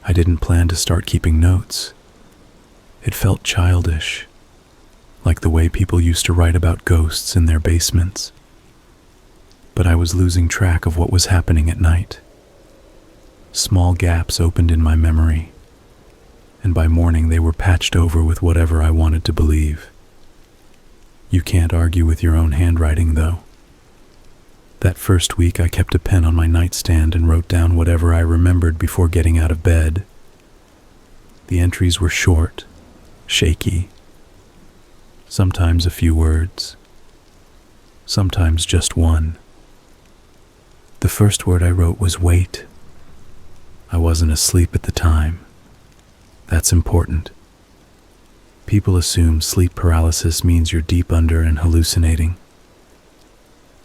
I didn't plan to start keeping notes. It felt childish, like the way people used to write about ghosts in their basements. But I was losing track of what was happening at night. Small gaps opened in my memory, and by morning they were patched over with whatever I wanted to believe. You can't argue with your own handwriting, though. That first week I kept a pen on my nightstand and wrote down whatever I remembered before getting out of bed. The entries were short, shaky, sometimes a few words, sometimes just one. The first word I wrote was wait. I wasn't asleep at the time. That's important. People assume sleep paralysis means you're deep under and hallucinating.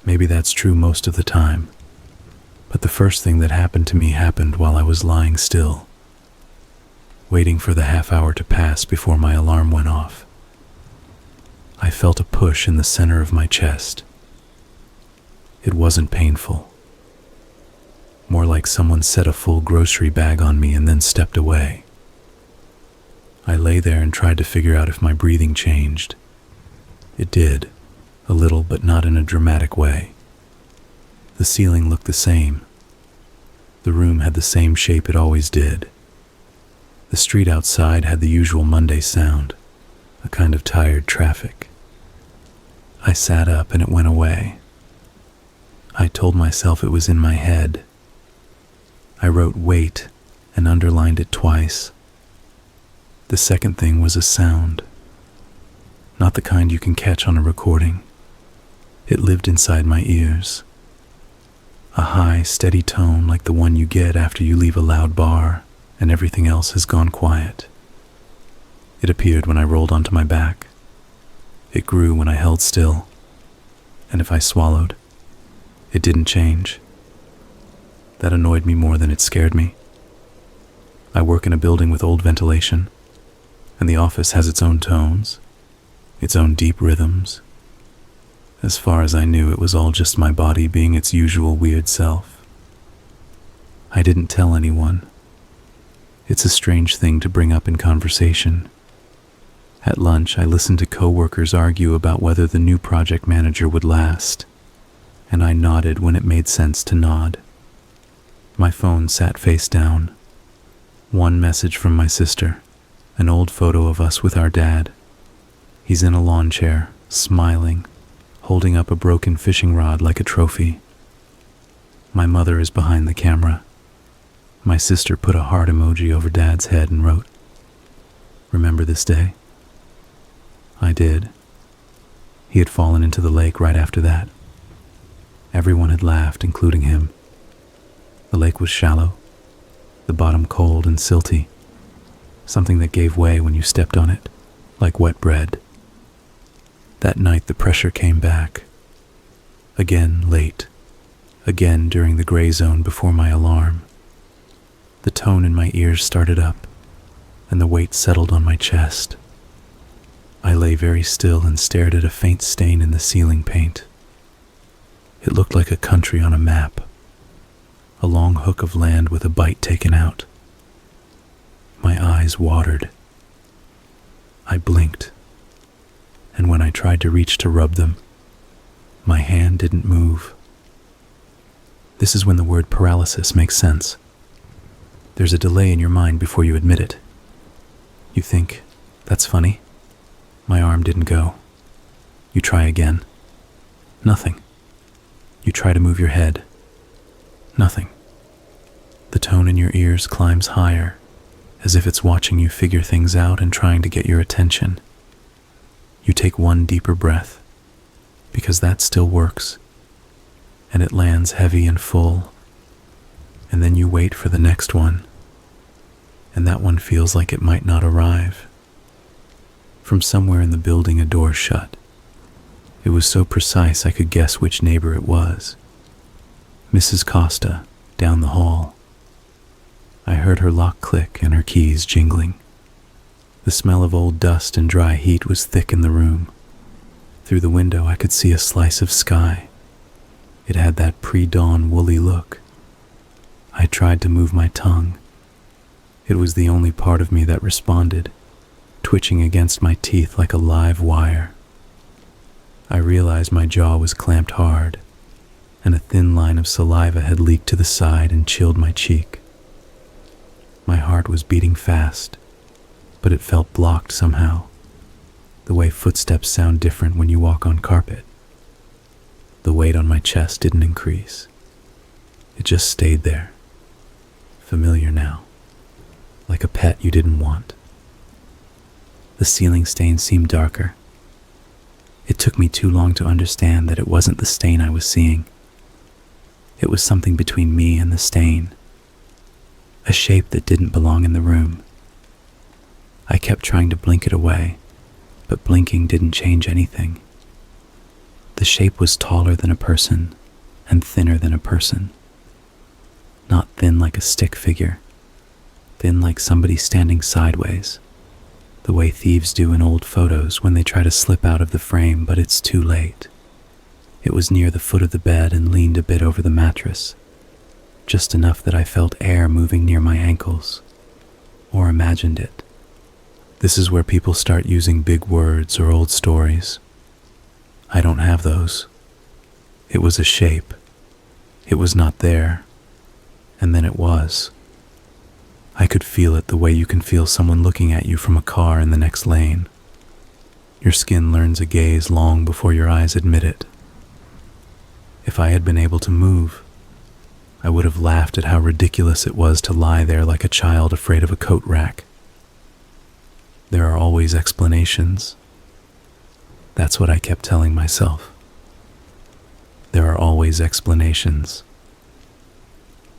Maybe that's true most of the time, but the first thing that happened to me happened while I was lying still, waiting for the half hour to pass before my alarm went off. I felt a push in the center of my chest. It wasn't painful. More like someone set a full grocery bag on me and then stepped away. I lay there and tried to figure out if my breathing changed. It did, a little, but not in a dramatic way. The ceiling looked the same. The room had the same shape it always did. The street outside had the usual Monday sound, a kind of tired traffic. I sat up and it went away. I told myself it was in my head. I wrote wait and underlined it twice. The second thing was a sound. Not the kind you can catch on a recording. It lived inside my ears. A high, steady tone like the one you get after you leave a loud bar and everything else has gone quiet. It appeared when I rolled onto my back. It grew when I held still. And if I swallowed, it didn't change. That annoyed me more than it scared me. I work in a building with old ventilation, and the office has its own tones, its own deep rhythms. As far as I knew, it was all just my body being its usual weird self. I didn't tell anyone. It's a strange thing to bring up in conversation. At lunch, I listened to coworkers argue about whether the new project manager would last, and I nodded when it made sense to nod. My phone sat face down. One message from my sister, an old photo of us with our dad. He's in a lawn chair, smiling, holding up a broken fishing rod like a trophy. My mother is behind the camera. My sister put a heart emoji over Dad's head and wrote, "Remember this day?" I did. He had fallen into the lake right after that. Everyone had laughed, including him. The lake was shallow, the bottom cold and silty, something that gave way when you stepped on it, like wet bread. That night the pressure came back. Again late, again during the gray zone before my alarm. The tone in my ears started up, and the weight settled on my chest. I lay very still and stared at a faint stain in the ceiling paint. It looked like a country on a map, a long hook of land with a bite taken out. My eyes watered. I blinked, and when I tried to reach to rub them, my hand didn't move. This is when the word paralysis makes sense. There's a delay in your mind before you admit it. You think, that's funny. My arm didn't go. You try again. Nothing. You try to move your head. Nothing. The tone in your ears climbs higher, as if it's watching you figure things out and trying to get your attention. You take one deeper breath, because that still works, and it lands heavy and full, and then you wait for the next one, and that one feels like it might not arrive. From somewhere in the building, a door shut. It was so precise I could guess which neighbor it was. Mrs. Costa, down the hall. I heard her lock click and her keys jingling. The smell of old dust and dry heat was thick in the room. Through the window I could see a slice of sky. It had that pre-dawn woolly look. I tried to move my tongue. It was the only part of me that responded, twitching against my teeth like a live wire. I realized my jaw was clamped hard, and a thin line of saliva had leaked to the side and chilled my cheek. My heart was beating fast, but it felt blocked somehow, the way footsteps sound different when you walk on carpet. The weight on my chest didn't increase. It just stayed there, familiar now, like a pet you didn't want. The ceiling stain seemed darker. It took me too long to understand that it wasn't the stain I was seeing. It was something between me and the stain, a shape that didn't belong in the room. I kept trying to blink it away, but blinking didn't change anything. The shape was taller than a person and thinner than a person. Not thin like a stick figure, thin like somebody standing sideways, the way thieves do in old photos when they try to slip out of the frame, but it's too late. It was near the foot of the bed and leaned a bit over the mattress, just enough that I felt air moving near my ankles, or imagined it. This is where people start using big words or old stories. I don't have those. It was a shape. It was not there. And then it was. I could feel it the way you can feel someone looking at you from a car in the next lane. Your skin learns a gaze long before your eyes admit it. If I had been able to move, I would have laughed at how ridiculous it was to lie there like a child afraid of a coat rack. There are always explanations. That's what I kept telling myself. There are always explanations.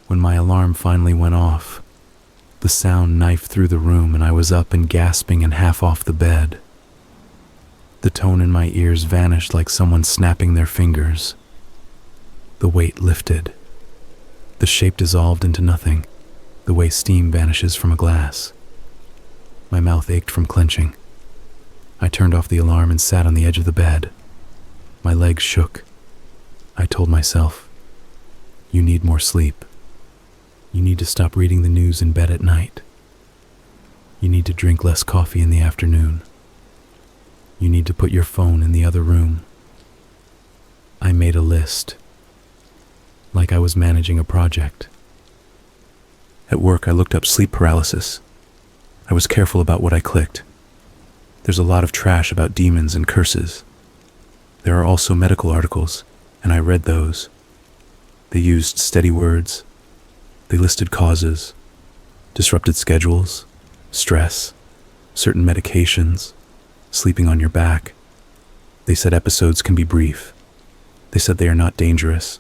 When my alarm finally went off, the sound knifed through the room and I was up and gasping and half off the bed. The tone in my ears vanished like someone snapping their fingers. The weight lifted. The shape dissolved into nothing, the way steam vanishes from a glass. My mouth ached from clenching. I turned off the alarm and sat on the edge of the bed. My legs shook. I told myself, "You need more sleep. You need to stop reading the news in bed at night. You need to drink less coffee in the afternoon. You need to put your phone in the other room." I made a list, like I was managing a project. At work, I looked up sleep paralysis. I was careful about what I clicked. There's a lot of trash about demons and curses. There are also medical articles, and I read those. They used steady words. They listed causes, disrupted schedules, stress, certain medications, sleeping on your back. They said episodes can be brief. They said they are not dangerous.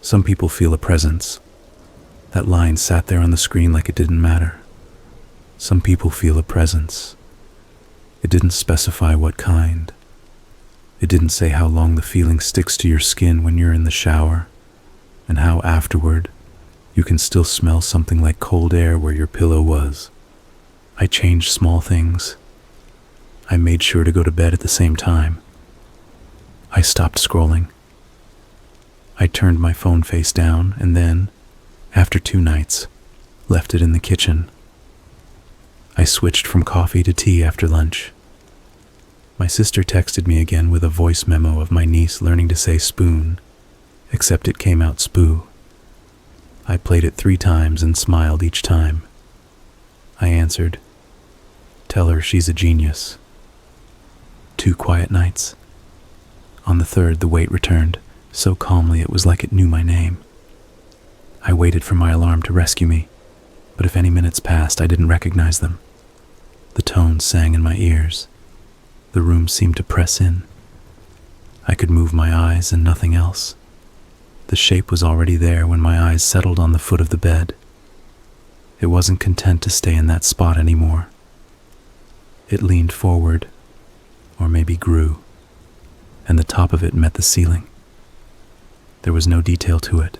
Some people feel a presence. That line sat there on the screen like it didn't matter. Some people feel a presence. It didn't specify what kind. It didn't say how long the feeling sticks to your skin when you're in the shower, and how afterward you can still smell something like cold air where your pillow was. I changed small things. I made sure to go to bed at the same time. I stopped scrolling. I turned my phone face down and then, after 2 nights, left it in the kitchen. I switched from coffee to tea after lunch. My sister texted me again with a voice memo of my niece learning to say spoon, except it came out spoo. I played it 3 times and smiled each time. I answered, "Tell her she's a genius." 2 quiet nights. On the 3rd, the weight returned, so calmly it was like it knew my name. I waited for my alarm to rescue me, but if any minutes passed, I didn't recognize them. The tones sang in my ears. The room seemed to press in. I could move my eyes and nothing else. The shape was already there when my eyes settled on the foot of the bed. It wasn't content to stay in that spot anymore. It leaned forward, or maybe grew, and the top of it met the ceiling. There was no detail to it.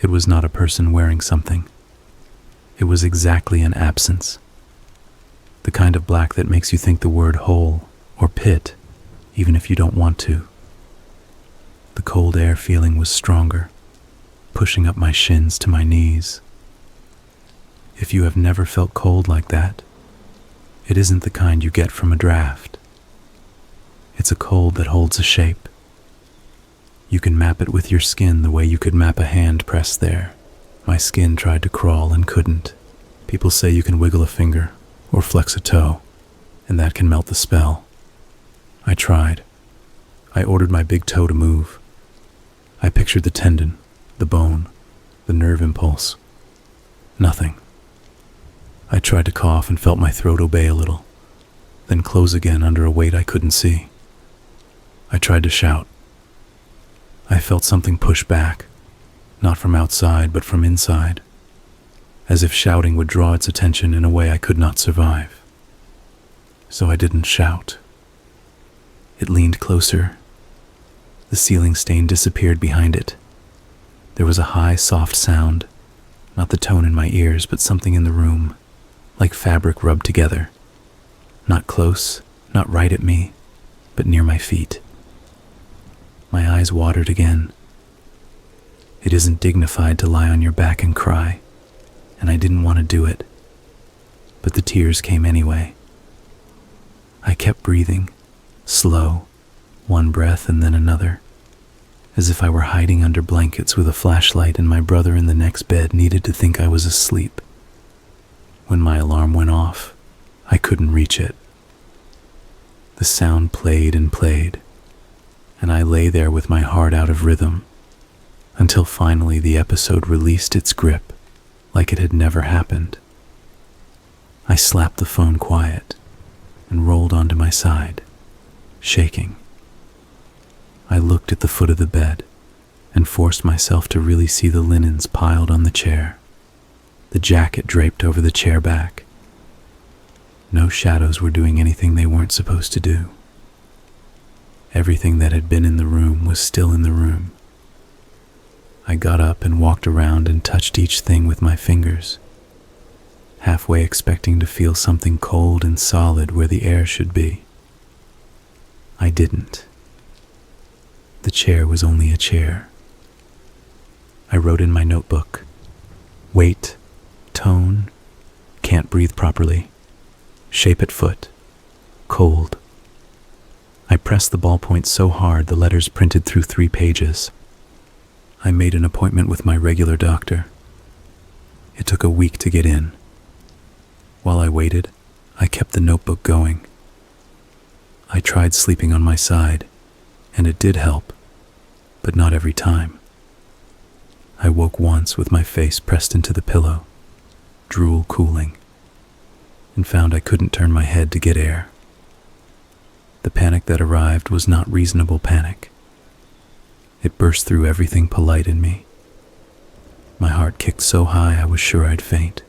It was not a person wearing something. It was exactly an absence. The kind of black that makes you think the word hole or pit, even if you don't want to. The cold air feeling was stronger, pushing up my shins to my knees. If you have never felt cold like that, it isn't the kind you get from a draft. It's a cold that holds a shape. You can map it with your skin the way you could map a hand pressed there. My skin tried to crawl and couldn't. People say you can wiggle a finger or flex a toe, and that can melt the spell. I tried. I ordered my big toe to move. I pictured the tendon, the bone, the nerve impulse. Nothing. I tried to cough and felt my throat obey a little, then close again under a weight I couldn't see. I tried to shout. I felt something push back, not from outside but from inside, as if shouting would draw its attention in a way I could not survive. So I didn't shout. It leaned closer. The ceiling stain disappeared behind it. There was a high, soft sound, not the tone in my ears, but something in the room, like fabric rubbed together. Not close, not right at me, but near my feet. My eyes watered again. It isn't dignified to lie on your back and cry, and I didn't want to do it, but the tears came anyway. I kept breathing, slow, one breath and then another, as if I were hiding under blankets with a flashlight and my brother in the next bed needed to think I was asleep. When my alarm went off, I couldn't reach it. The sound played and played, and I lay there with my heart out of rhythm, until finally the episode released its grip, like it had never happened. I slapped the phone quiet and rolled onto my side, shaking. I looked at the foot of the bed and forced myself to really see the linens piled on the chair, the jacket draped over the chair back. No shadows were doing anything they weren't supposed to do. Everything that had been in the room was still in the room. I got up and walked around and touched each thing with my fingers, halfway expecting to feel something cold and solid where the air should be. I didn't. The chair was only a chair. I wrote in my notebook, weight, tone, can't breathe properly, shape at foot, cold. I pressed the ballpoint so hard the letters printed through 3 pages. I made an appointment with my regular doctor. It took a week to get in. While I waited, I kept the notebook going. I tried sleeping on my side, and it did help, but not every time. I woke once with my face pressed into the pillow, drool cooling, and found I couldn't turn my head to get air. The panic that arrived was not reasonable panic. It burst through everything polite in me. My heart kicked so high I was sure I'd faint.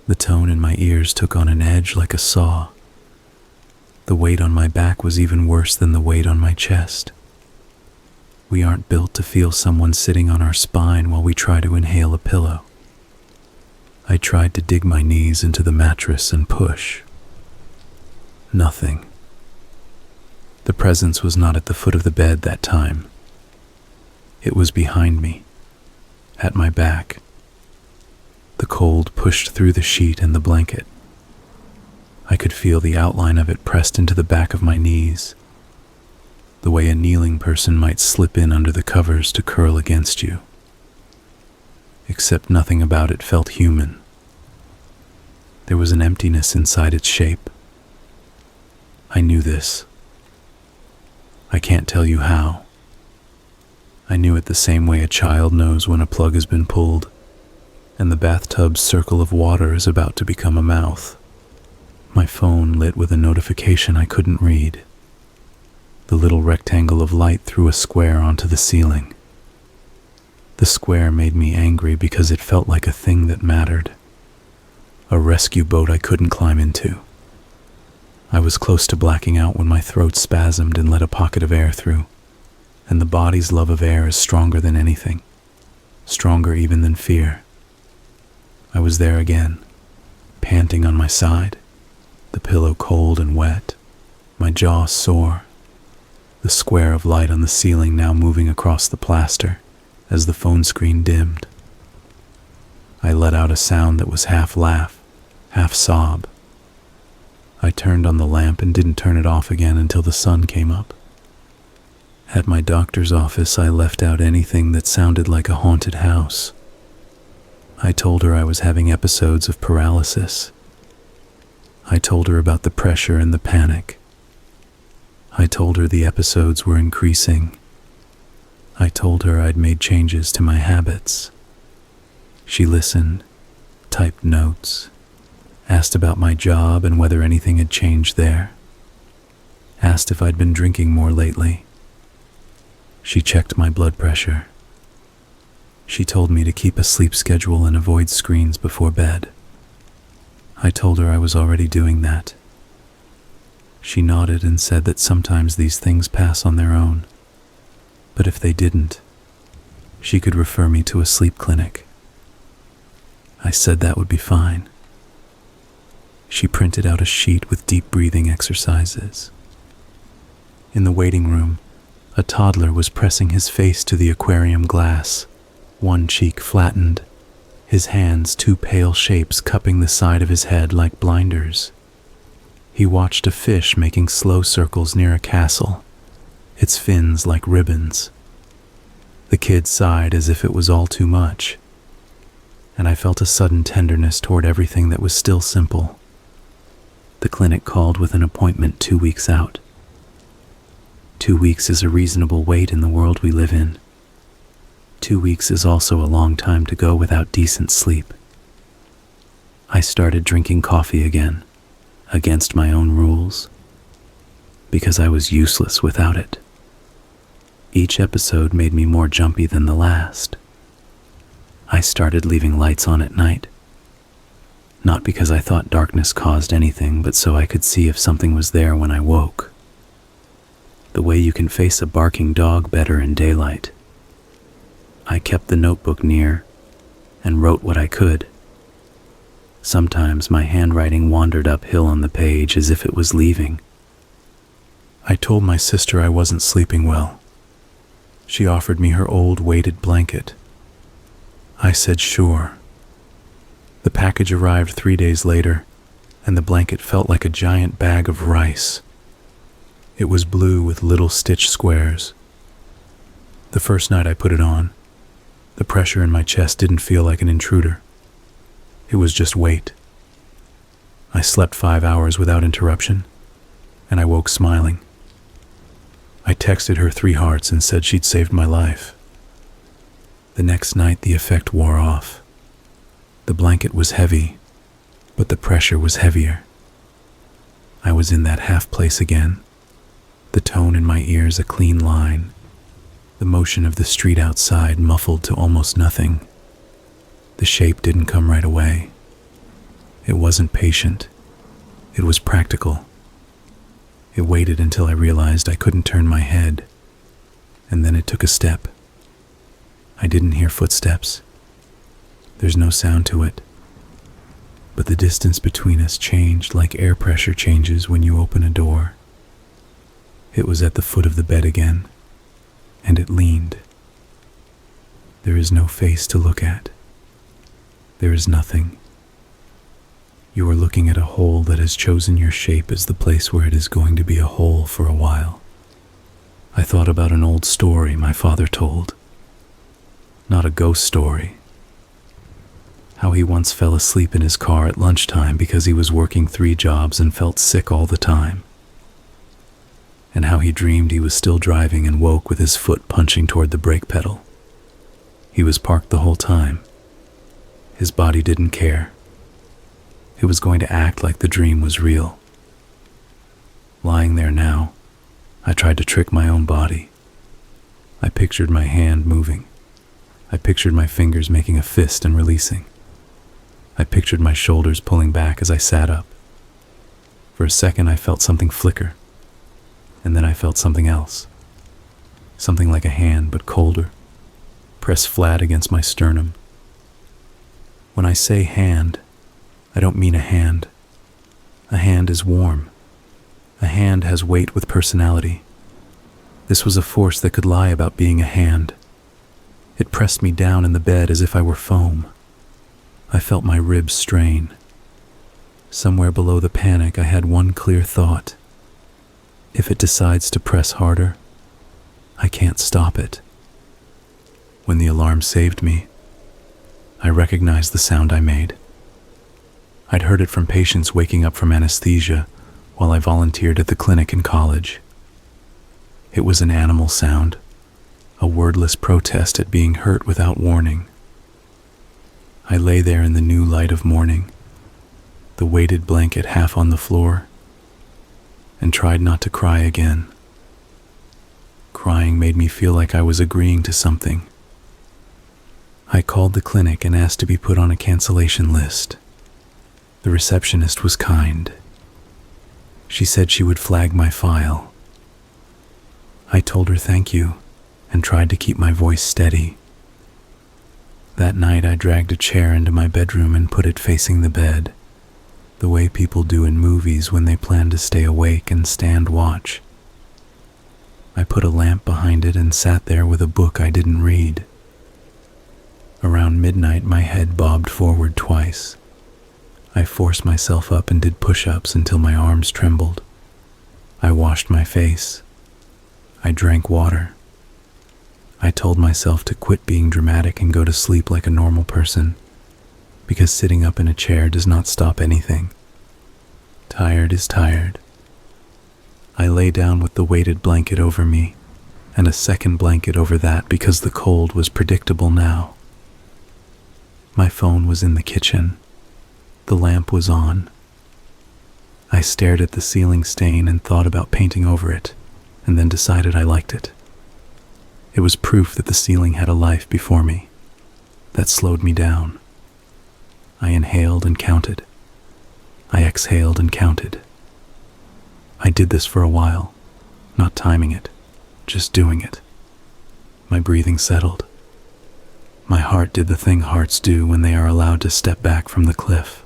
The tone in my ears took on an edge like a saw. The weight on my back was even worse than the weight on my chest. We aren't built to feel someone sitting on our spine while we try to inhale a pillow. I tried to dig my knees into the mattress and push. Nothing. The presence was not at the foot of the bed that time. It was behind me, at my back. The cold pushed through the sheet and the blanket. I could feel the outline of it pressed into the back of my knees, the way a kneeling person might slip in under the covers to curl against you. Except nothing about it felt human. There was an emptiness inside its shape. I knew this. I can't tell you how. I knew it the same way a child knows when a plug has been pulled, and the bathtub's circle of water is about to become a mouth. My phone lit with a notification I couldn't read. The little rectangle of light threw a square onto the ceiling. The square made me angry because it felt like a thing that mattered. A rescue boat I couldn't climb into. I was close to blacking out when my throat spasmed and let a pocket of air through, and the body's love of air is stronger than anything, stronger even than fear. I was there again, panting on my side, the pillow cold and wet, my jaw sore, the square of light on the ceiling now moving across the plaster as the phone screen dimmed. I let out a sound that was half laugh, half sob. I turned on the lamp and didn't turn it off again until the sun came up. At my doctor's office, I left out anything that sounded like a haunted house. I told her I was having episodes of paralysis. I told her about the pressure and the panic. I told her the episodes were increasing. I told her I'd made changes to my habits. She listened, typed notes, asked about my job and whether anything had changed there, asked if I'd been drinking more lately. She checked my blood pressure. She told me to keep a sleep schedule and avoid screens before bed. I told her I was already doing that. She nodded and said that sometimes these things pass on their own, but if they didn't, she could refer me to a sleep clinic. I said that would be fine. She printed out a sheet with deep breathing exercises. In the waiting room, a toddler was pressing his face to the aquarium glass, one cheek flattened, his hands two pale shapes cupping the side of his head like blinders. He watched a fish making slow circles near a castle, its fins like ribbons. The kid sighed as if it was all too much, and I felt a sudden tenderness toward everything that was still simple. The clinic called with an appointment 2 weeks out. 2 weeks is a reasonable wait in the world we live in. 2 weeks is also a long time to go without decent sleep. I started drinking coffee again, against my own rules, because I was useless without it. Each episode made me more jumpy than the last. I started leaving lights on at night, not because I thought darkness caused anything, but so I could see if something was there when I woke. The way you can face a barking dog better in daylight. I kept the notebook near and wrote what I could. Sometimes my handwriting wandered uphill on the page as if it was leaving. I told my sister I wasn't sleeping well. She offered me her old weighted blanket. I said sure. The package arrived 3 days later, and the blanket felt like a giant bag of rice. It was blue with little stitch squares. The first night I put it on, the pressure in my chest didn't feel like an intruder. It was just weight. I slept 5 hours without interruption, and I woke smiling. I texted her 3 hearts and said she'd saved my life. The next night the effect wore off. The blanket was heavy, but the pressure was heavier. I was in that half place again, the tone in my ears a clean line, the motion of the street outside muffled to almost nothing. The shape didn't come right away. It wasn't patient. It was practical. It waited until I realized I couldn't turn my head, and then it took a step. I didn't hear footsteps. There's no sound to it. But the distance between us changed like air pressure changes when you open a door. It was at the foot of the bed again, and it leaned. There is no face to look at. There is nothing. You are looking at a hole that has chosen your shape as the place where it is going to be a hole for a while. I thought about an old story my father told. Not a ghost story. How he once fell asleep in his car at lunchtime because he was working 3 jobs and felt sick all the time. And how he dreamed he was still driving and woke with his foot punching toward the brake pedal. He was parked the whole time. His body didn't care. It was going to act like the dream was real. Lying there now, I tried to trick my own body. I pictured my hand moving. I pictured my fingers making a fist and releasing. I pictured my shoulders pulling back as I sat up. For a second I felt something flicker, and then I felt something else. Something like a hand, but colder, pressed flat against my sternum. When I say hand, I don't mean a hand. A hand is warm. A hand has weight with personality. This was a force that could lie about being a hand. It pressed me down in the bed as if I were foam. I felt my ribs strain. Somewhere below the panic, I had one clear thought. If it decides to press harder, I can't stop it. When the alarm saved me, I recognized the sound I made. I'd heard it from patients waking up from anesthesia while I volunteered at the clinic in college. It was an animal sound, a wordless protest at being hurt without warning. I lay there in the new light of morning, the weighted blanket half on the floor, and tried not to cry again. Crying made me feel like I was agreeing to something. I called the clinic and asked to be put on a cancellation list. The receptionist was kind. She said she would flag my file. I told her thank you and tried to keep my voice steady. That night I dragged a chair into my bedroom and put it facing the bed, the way people do in movies when they plan to stay awake and stand watch. I put a lamp behind it and sat there with a book I didn't read. Around midnight, my head bobbed forward twice. I forced myself up and did push-ups until my arms trembled. I washed my face. I drank water. I told myself to quit being dramatic and go to sleep like a normal person, because sitting up in a chair does not stop anything. Tired is tired. I lay down with the weighted blanket over me, and a second blanket over that because the cold was predictable now. My phone was in the kitchen. The lamp was on. I stared at the ceiling stain and thought about painting over it, and then decided I liked it. It was proof that the ceiling had a life before me. That slowed me down. I inhaled and counted. I exhaled and counted. I did this for a while, not timing it, just doing it. My breathing settled. My heart did the thing hearts do when they are allowed to step back from the cliff.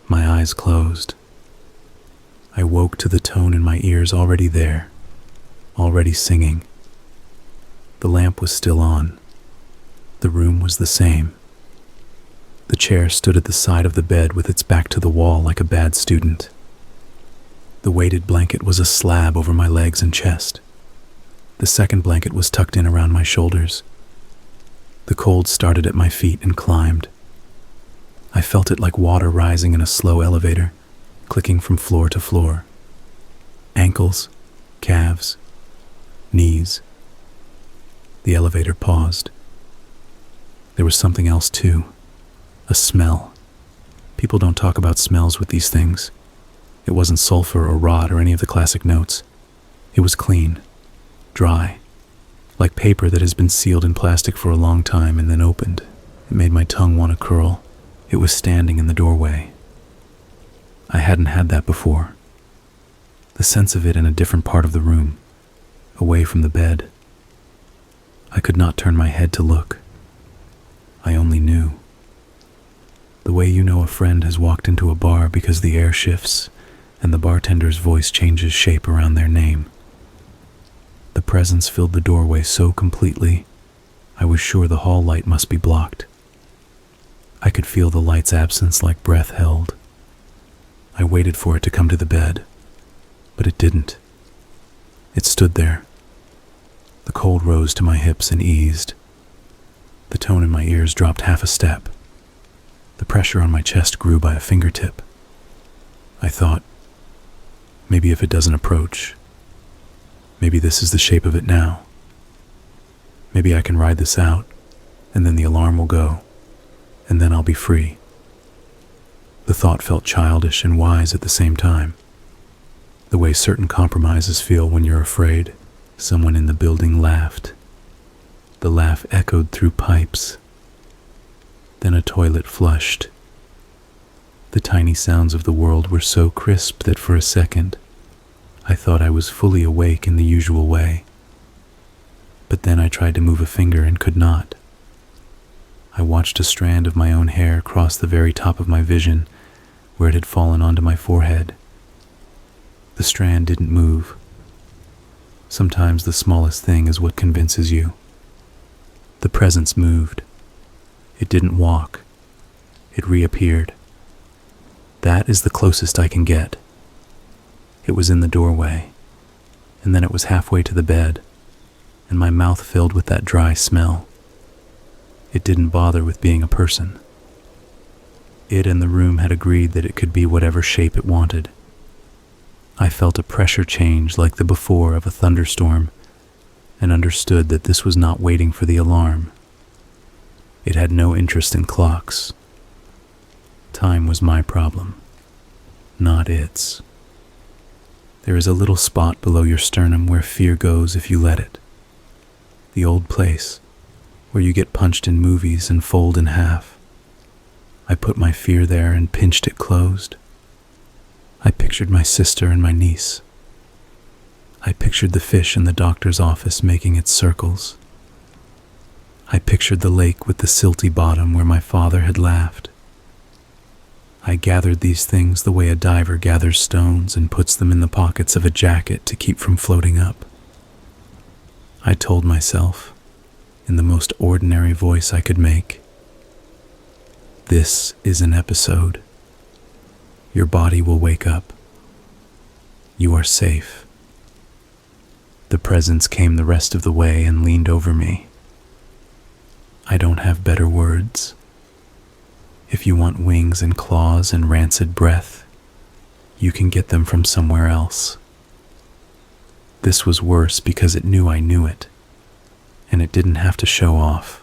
My eyes closed. I woke to the tone in my ears already there, already singing. The lamp was still on. The room was the same. The chair stood at the side of the bed with its back to the wall like a bad student. The weighted blanket was a slab over my legs and chest. The second blanket was tucked in around my shoulders. The cold started at my feet and climbed. I felt it like water rising in a slow elevator, clicking from floor to floor. Ankles, calves, knees. The elevator paused. There was something else too, a smell. People don't talk about smells with these things. It wasn't sulfur or rot or any of the classic notes. It was clean, dry, like paper that has been sealed in plastic for a long time and then opened. It made my tongue want to curl. It was standing in the doorway. I hadn't had that before. The sense of it in a different part of the room, away from the bed. I could not turn my head to look. I only knew. The way you know a friend has walked into a bar because the air shifts and the bartender's voice changes shape around their name. The presence filled the doorway so completely, I was sure the hall light must be blocked. I could feel the light's absence like breath held. I waited for it to come to the bed, but it didn't. It stood there. The cold rose to my hips and eased. The tone in my ears dropped half a step. The pressure on my chest grew by a fingertip. I thought, maybe if it doesn't approach, maybe this is the shape of it now. Maybe I can ride this out, and then the alarm will go, and then I'll be free. The thought felt childish and wise at the same time. The way certain compromises feel when you're afraid. Someone in the building laughed. The laugh echoed through pipes. Then a toilet flushed. The tiny sounds of the world were so crisp that for a second, I thought I was fully awake in the usual way. But then I tried to move a finger and could not. I watched a strand of my own hair cross the very top of my vision, where it had fallen onto my forehead. The strand didn't move. Sometimes the smallest thing is what convinces you. The presence moved. It didn't walk. It reappeared. That is the closest I can get. It was in the doorway, and then it was halfway to the bed, and my mouth filled with that dry smell. It didn't bother with being a person. It and the room had agreed that it could be whatever shape it wanted. I felt a pressure change like the before of a thunderstorm, and understood that this was not waiting for the alarm. It had no interest in clocks. Time was my problem, not its. There is a little spot below your sternum where fear goes if you let it. The old place, where you get punched in movies and fold in half. I put my fear there and pinched it closed. I pictured my sister and my niece. I pictured the fish in the doctor's office making its circles. I pictured the lake with the silty bottom where my father had laughed. I gathered these things the way a diver gathers stones and puts them in the pockets of a jacket to keep from floating up. I told myself, in the most ordinary voice I could make, this is an episode. Your body will wake up. You are safe. The presence came the rest of the way and leaned over me. I don't have better words. If you want wings and claws and rancid breath, you can get them from somewhere else. This was worse because it knew I knew it, and it didn't have to show off.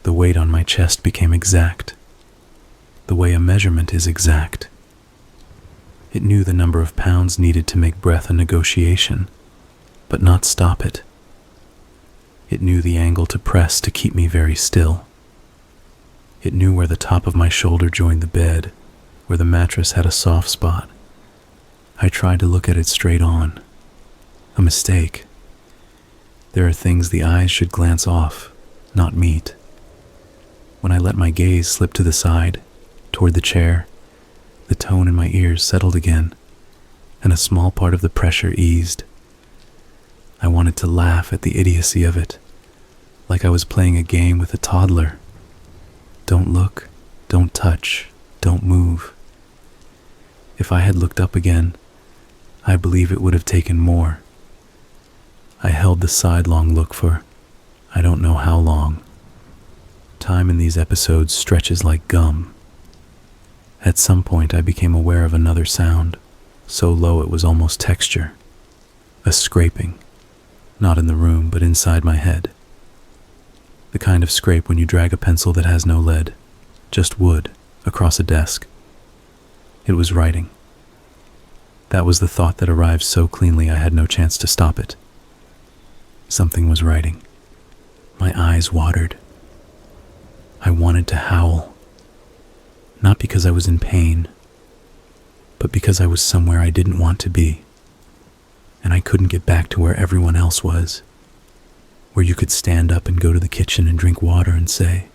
The weight on my chest became exact, the way a measurement is exact. It knew the number of pounds needed to make breath a negotiation, but not stop it. It knew the angle to press to keep me very still. It knew where the top of my shoulder joined the bed, where the mattress had a soft spot. I tried to look at it straight on. A mistake. There are things the eyes should glance off, not meet. When I let my gaze slip to the side, toward the chair, the tone in my ears settled again, and a small part of the pressure eased. I wanted to laugh at the idiocy of it, like I was playing a game with a toddler. Don't look, don't touch, don't move. If I had looked up again, I believe it would have taken more. I held the sidelong look for I don't know how long. Time in these episodes stretches like gum. At some point I became aware of another sound, so low it was almost texture. A scraping, not in the room but inside my head. The kind of scrape when you drag a pencil that has no lead, just wood, across a desk. It was writing. That was the thought that arrived so cleanly I had no chance to stop it. Something was writing. My eyes watered. I wanted to howl. Not because I was in pain, but because I was somewhere I didn't want to be, and I couldn't get back to where everyone else was, where you could stand up and go to the kitchen and drink water and say,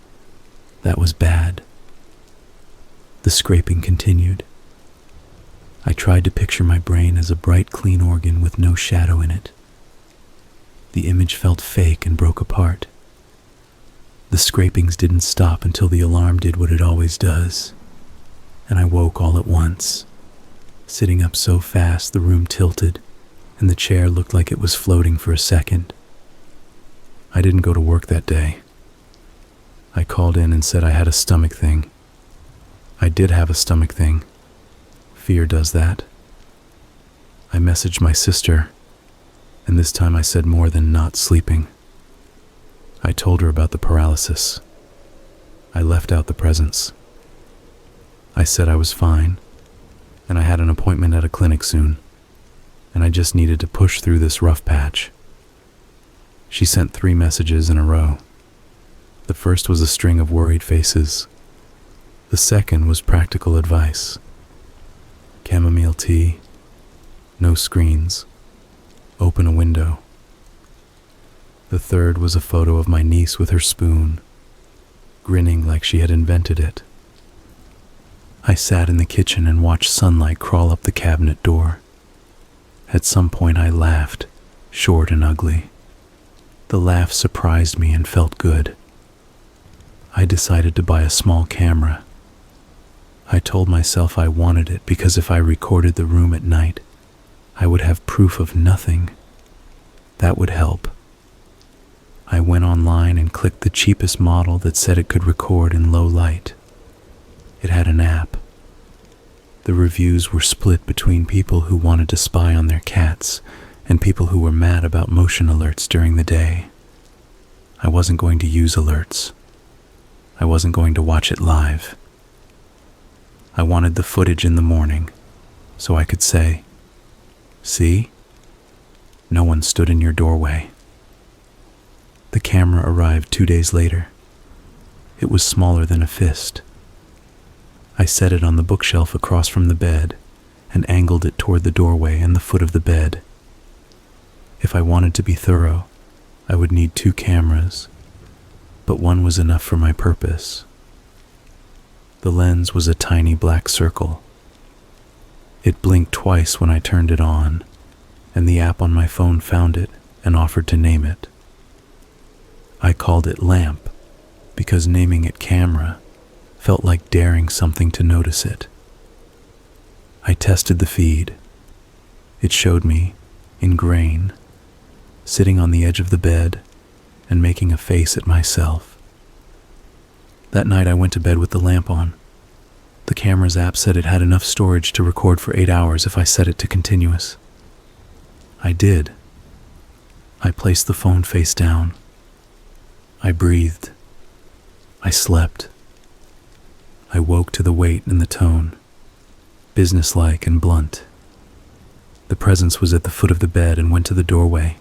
that was bad. The scraping continued. I tried to picture my brain as a bright, clean organ with no shadow in it. The image felt fake and broke apart. The scrapings didn't stop until the alarm did what it always does, and I woke all at once. Sitting up so fast the room tilted, and the chair looked like it was floating for a second. I didn't go to work that day. I called in and said I had a stomach thing. I did have a stomach thing. Fear does that. I messaged my sister, and this time I said more than not sleeping. I told her about the paralysis. I left out the presence. I said I was fine, and I had an appointment at a clinic soon, and I just needed to push through this rough patch. She sent 3 messages in a row. The first was a string of worried faces. The second was practical advice. Chamomile tea, no screens, open a window. The third was a photo of my niece with her spoon, grinning like she had invented it. I sat in the kitchen and watched sunlight crawl up the cabinet door. At some point I laughed, short and ugly. The laugh surprised me and felt good. I decided to buy a small camera. I told myself I wanted it because if I recorded the room at night, I would have proof of nothing. That would help. I went online and clicked the cheapest model that said it could record in low light. It had an app. The reviews were split between people who wanted to spy on their cats and people who were mad about motion alerts during the day. I wasn't going to use alerts. I wasn't going to watch it live. I wanted the footage in the morning so I could say, "See? No one stood in your doorway." The camera arrived 2 days later. It was smaller than a fist. I set it on the bookshelf across from the bed and angled it toward the doorway and the foot of the bed. If I wanted to be thorough, I would need 2 cameras, but one was enough for my purpose. The lens was a tiny black circle. It blinked twice when I turned it on, and the app on my phone found it and offered to name it. I called it Lamp because naming it Camera felt like daring something to notice it. I tested the feed. It showed me, in grain, sitting on the edge of the bed and making a face at myself. That night I went to bed with the lamp on. The camera's app said it had enough storage to record for 8 hours if I set it to continuous. I did. I placed the phone face down. I breathed. I slept. I woke to the weight and the tone, businesslike and blunt. The presence was at the foot of the bed and went to the doorway,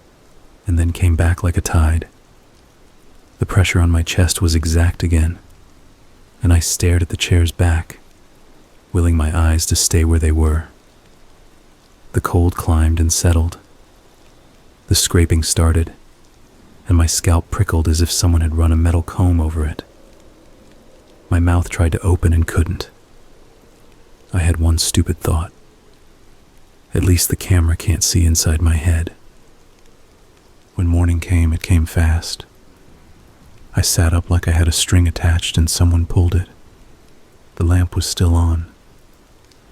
and then came back like a tide. The pressure on my chest was exact again, and I stared at the chair's back, willing my eyes to stay where they were. The cold climbed and settled. The scraping started, and my scalp prickled as if someone had run a metal comb over it. My mouth tried to open and couldn't. I had one stupid thought. At least the camera can't see inside my head. When morning came, it came fast. I sat up like I had a string attached and someone pulled it. The lamp was still on.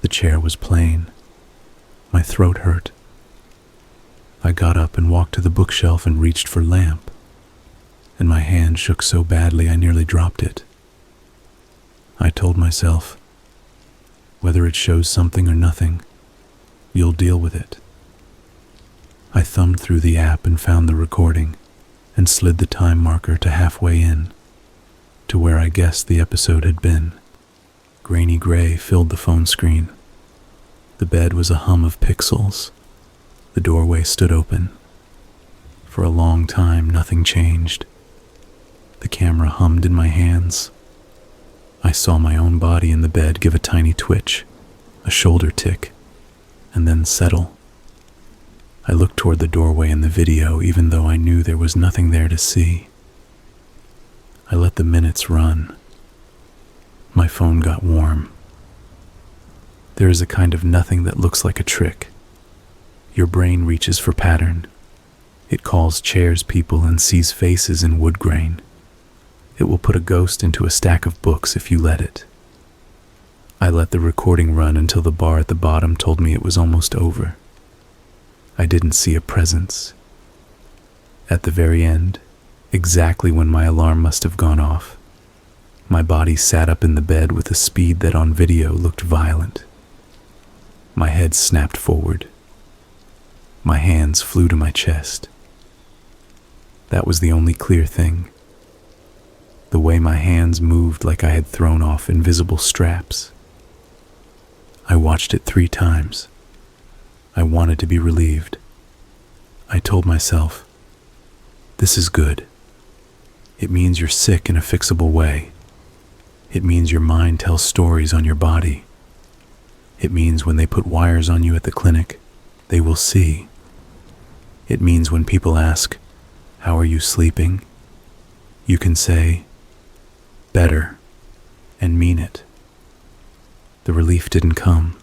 The chair was plain. My throat hurt. I got up and walked to the bookshelf and reached for lamp, and my hand shook so badly I nearly dropped it. I told myself, whether it shows something or nothing, you'll deal with it. I thumbed through the app and found the recording and slid the time marker to halfway in, to where I guessed the episode had been. Grainy gray filled the phone screen. The bed was a hum of pixels. The doorway stood open. For a long time, nothing changed. The camera hummed in my hands. I saw my own body in the bed give a tiny twitch, a shoulder tick, and then settle. I looked toward the doorway in the video even though I knew there was nothing there to see. I let the minutes run. My phone got warm. There is a kind of nothing that looks like a trick. Your brain reaches for pattern. It calls chairs people and sees faces in wood grain. It will put a ghost into a stack of books if you let it. I let the recording run until the bar at the bottom told me it was almost over. I didn't see a presence. At the very end, exactly when my alarm must have gone off, my body sat up in the bed with a speed that on video looked violent. My head snapped forward. My hands flew to my chest. That was the only clear thing. The way my hands moved like I had thrown off invisible straps. I watched it 3 times. I wanted to be relieved. I told myself, this is good. It means you're sick in a fixable way. It means your mind tells stories on your body. It means when they put wires on you at the clinic, they will see. It means when people ask, how are you sleeping? You can say, better, and mean it. The relief didn't come.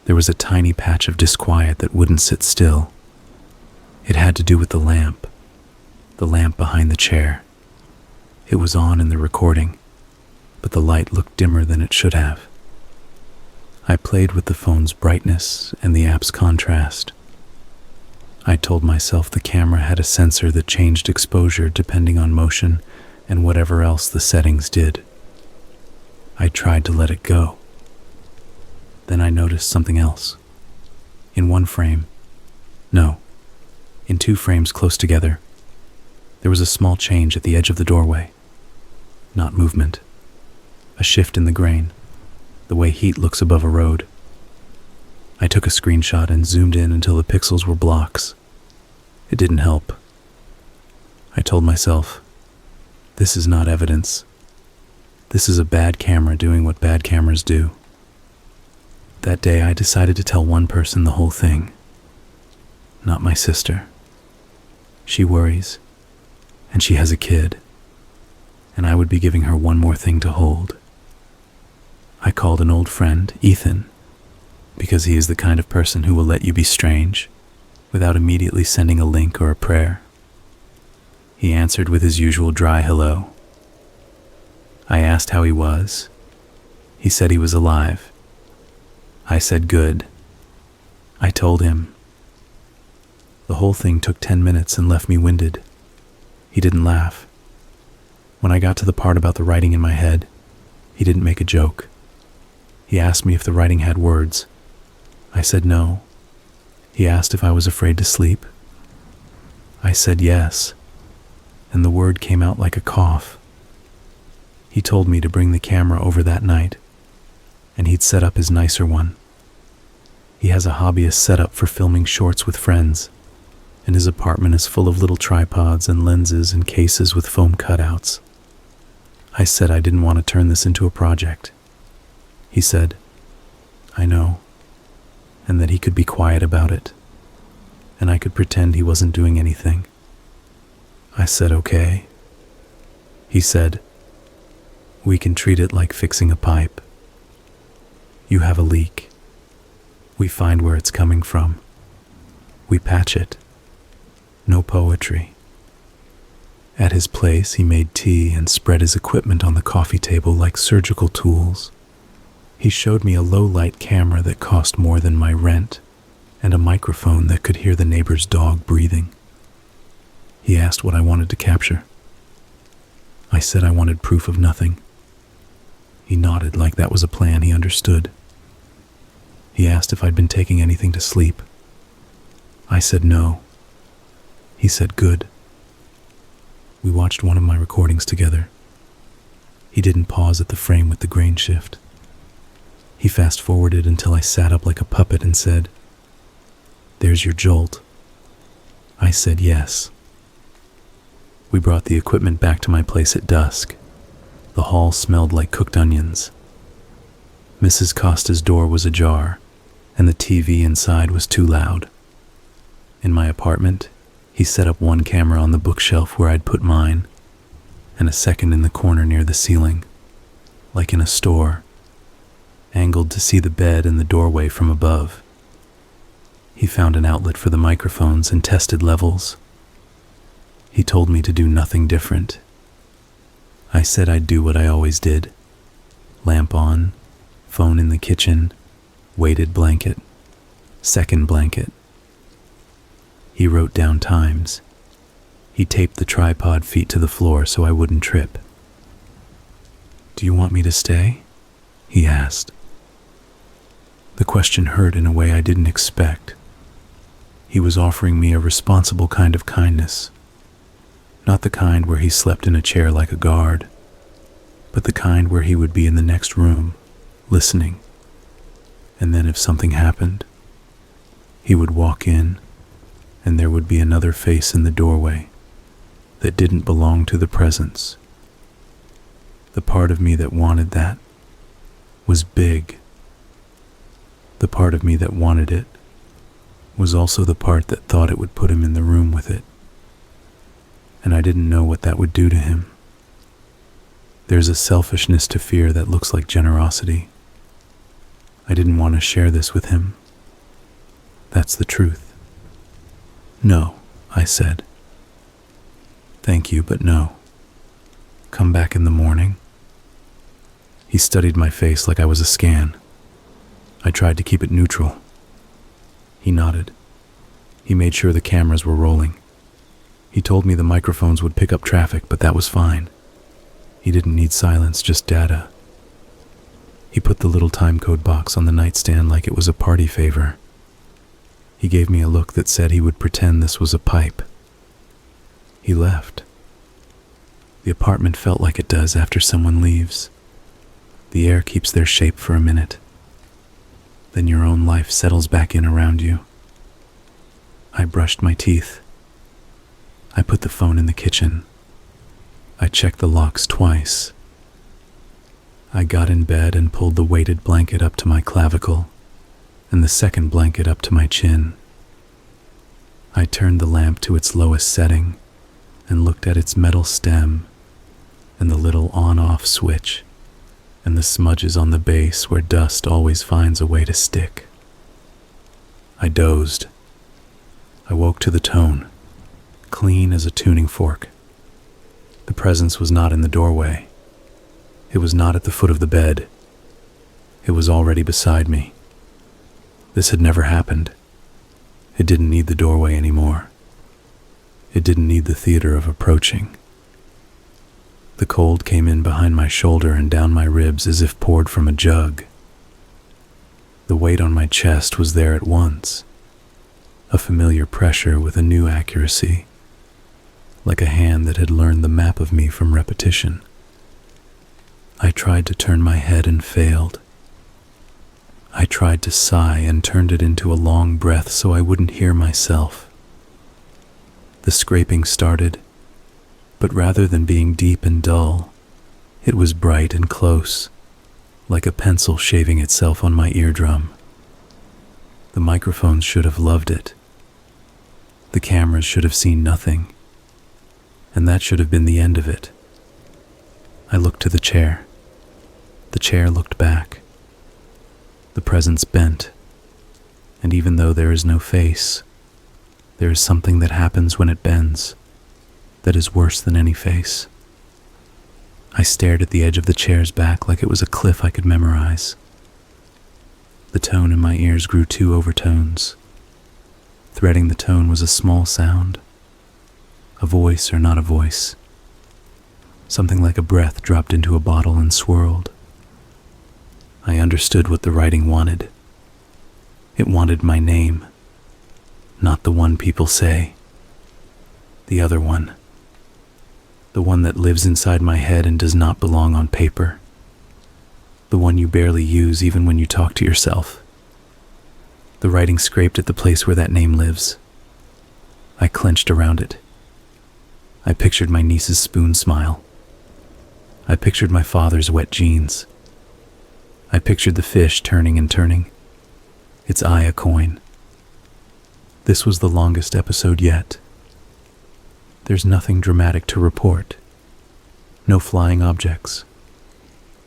There was a tiny patch of disquiet that wouldn't sit still. It had to do with the lamp behind the chair. It was on in the recording, but the light looked dimmer than it should have. I played with the phone's brightness and the app's contrast. I told myself the camera had a sensor that changed exposure depending on motion and whatever else the settings did. I tried to let it go. Then I noticed something else. In one frame, no, in 2 frames close together, there was a small change at the edge of the doorway. Not movement, a shift in the grain, the way heat looks above a road. I took a screenshot and zoomed in until the pixels were blocks. It didn't help. I told myself, this is not evidence. This is a bad camera doing what bad cameras do. That day I decided to tell one person the whole thing. Not my sister. She worries, and she has a kid, and I would be giving her one more thing to hold. I called an old friend, Ethan, because he is the kind of person who will let you be strange without immediately sending a link or a prayer. He answered with his usual dry hello. I asked how he was. He said he was alive. I said good. I told him. The whole thing took 10 minutes and left me winded. He didn't laugh. When I got to the part about the writing in my head, he didn't make a joke. He asked me if the writing had words. I said no. He asked if I was afraid to sleep. I said yes, and the word came out like a cough. He told me to bring the camera over that night, and he'd set up his nicer one. He has a hobbyist setup for filming shorts with friends, and his apartment is full of little tripods and lenses and cases with foam cutouts. I said I didn't want to turn this into a project. He said, I know, and that he could be quiet about it, and I could pretend he wasn't doing anything. I said okay. He said, we can treat it like fixing a pipe. You have a leak. We find where it's coming from. We patch it. No poetry. At his place, he made tea and spread his equipment on the coffee table like surgical tools. He showed me a low-light camera that cost more than my rent, and a microphone that could hear the neighbor's dog breathing. He asked what I wanted to capture. I said I wanted proof of nothing. He nodded like that was a plan he understood. He asked if I'd been taking anything to sleep. I said no. He said good. We watched one of my recordings together. He didn't pause at the frame with the grain shift. He fast-forwarded until I sat up like a puppet and said, there's your jolt. I said yes. We brought the equipment back to my place at dusk. The hall smelled like cooked onions. Mrs. Costa's door was ajar, and the TV inside was too loud. In my apartment, he set up one camera on the bookshelf where I'd put mine, and a second in the corner near the ceiling, like in a store, angled to see the bed and the doorway from above. He found an outlet for the microphones and tested levels. He told me to do nothing different. I said I'd do what I always did. Lamp on, phone in the kitchen, weighted blanket, second blanket. He wrote down times. He taped the tripod feet to the floor so I wouldn't trip. Do you want me to stay? He asked. The question hurt in a way I didn't expect. He was offering me a responsible kind of kindness. Not the kind where he slept in a chair like a guard, but the kind where he would be in the next room, listening. And then if something happened, he would walk in, and there would be another face in the doorway that didn't belong to the presence. The part of me that wanted that was big. The part of me that wanted it was also the part that thought it would put him in the room with it. And I didn't know what that would do to him. There's a selfishness to fear that looks like generosity. I didn't want to share this with him. That's the truth. No, I said. Thank you, but no. Come back in the morning? He studied my face like I was a scan. I tried to keep it neutral. He nodded. He made sure the cameras were rolling. He told me the microphones would pick up traffic, but that was fine. He didn't need silence, just data. He put the little timecode box on the nightstand like it was a party favor. He gave me a look that said he would pretend this was a pipe. He left. The apartment felt like it does after someone leaves. The air keeps their shape for a minute. Then your own life settles back in around you. I brushed my teeth. I put the phone in the kitchen. I checked the locks twice. I got in bed and pulled the weighted blanket up to my clavicle and the second blanket up to my chin. I turned the lamp to its lowest setting and looked at its metal stem and the little on-off switch and the smudges on the base where dust always finds a way to stick. I dozed. I woke to the tone, clean as a tuning fork. The presence was not in the doorway. It was not at the foot of the bed. It was already beside me. This had never happened. It didn't need the doorway anymore. It didn't need the theater of approaching. The cold came in behind my shoulder and down my ribs as if poured from a jug. The weight on my chest was there at once, a familiar pressure with a new accuracy, like a hand that had learned the map of me from repetition. I tried to turn my head and failed. I tried to sigh and turned it into a long breath so I wouldn't hear myself. The scraping started, but rather than being deep and dull, it was bright and close, like a pencil shaving itself on my eardrum. The microphones should have loved it. The cameras should have seen nothing, and that should have been the end of it. I looked to the chair. The chair looked back. The presence bent, and even though there is no face, there is something that happens when it bends that is worse than any face. I stared at the edge of the chair's back like it was a cliff I could memorize. The tone in my ears grew two overtones. Threading the tone was a small sound, a voice or not a voice. Something like a breath dropped into a bottle and swirled. I understood what the writing wanted. It wanted my name, not the one people say. The other one. The one that lives inside my head and does not belong on paper. The one you barely use even when you talk to yourself. The writing scraped at the place where that name lives. I clenched around it. I pictured my niece's spoon smile. I pictured my father's wet jeans. I pictured the fish turning and turning, its eye a coin. This was the longest episode yet. There's nothing dramatic to report. No flying objects.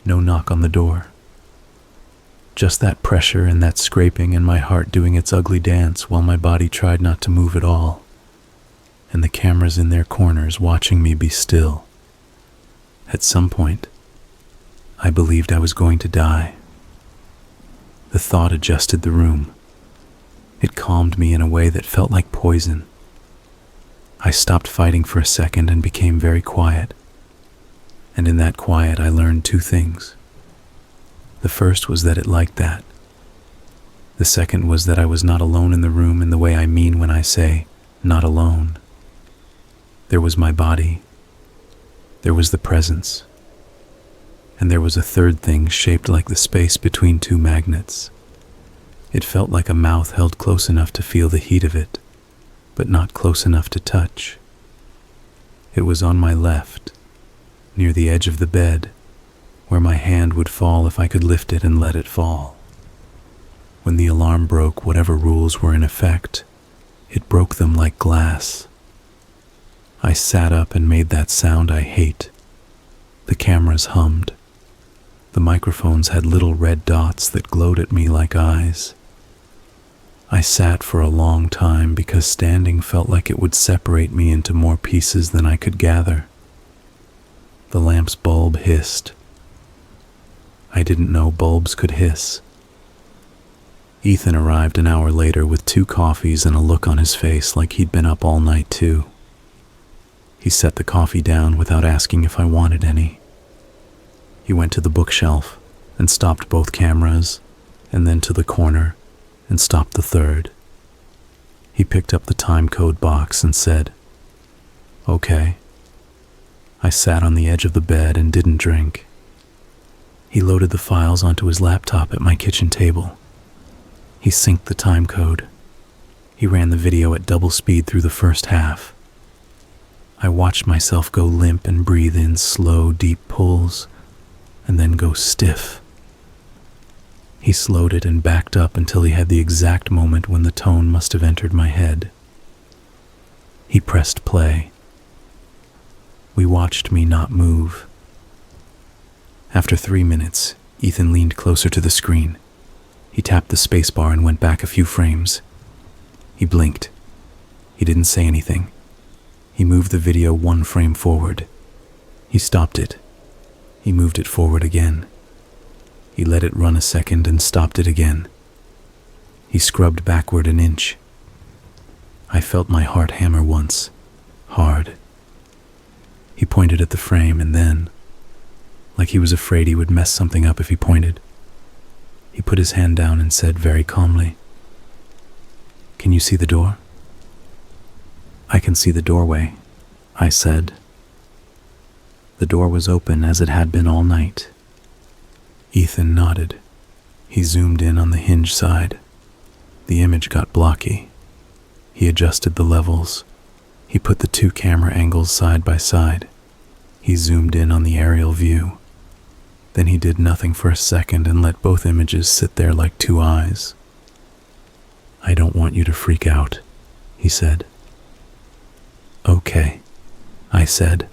No knock on the door. Just that pressure and that scraping and my heart doing its ugly dance while my body tried not to move at all, and the cameras in their corners watching me be still. At some point, I believed I was going to die. The thought adjusted the room. It calmed me in a way that felt like poison. I stopped fighting for a second and became very quiet. And in that quiet, I learned two things. The first was that it liked that. The second was that I was not alone in the room in the way I mean when I say, not alone. There was my body. There was the presence. And there was a third thing shaped like the space between two magnets. It felt like a mouth held close enough to feel the heat of it, but not close enough to touch. It was on my left, near the edge of the bed, where my hand would fall if I could lift it and let it fall. When the alarm broke whatever rules were in effect, it broke them like glass. I sat up and made that sound I hate. The cameras hummed. The microphones had little red dots that glowed at me like eyes. I sat for a long time because standing felt like it would separate me into more pieces than I could gather. The lamp's bulb hissed. I didn't know bulbs could hiss. Ethan arrived an hour later with 2 coffees and a look on his face like he'd been up all night too. He set the coffee down without asking if I wanted any. He went to the bookshelf and stopped both cameras, and then to the corner and stopped the third. He picked up the time code box and said, "Okay." I sat on the edge of the bed and didn't drink. He loaded the files onto his laptop at my kitchen table. He synced the time code. He ran the video at double speed through the first half. I watched myself go limp and breathe in slow, deep pulls, and then go stiff. He slowed it and backed up until he had the exact moment when the tone must have entered my head. He pressed play. We watched me not move. After 3 minutes, Ethan leaned closer to the screen. He tapped the spacebar and went back a few frames. He blinked. He didn't say anything. He moved the video 1 frame forward. He stopped it. He moved it forward again. He let it run a second and stopped it again. He scrubbed backward an inch. I felt my heart hammer once, hard. He pointed at the frame and then, like he was afraid he would mess something up if he pointed, he put his hand down and said very calmly, "Can you see the door?" "I can see the doorway," I said. The door was open as it had been all night. Ethan nodded. He zoomed in on the hinge side. The image got blocky. He adjusted the levels. He put the 2 camera angles side by side. He zoomed in on the aerial view. Then he did nothing for a second and let both images sit there like 2 eyes. "I don't want you to freak out," he said. "Okay," I said,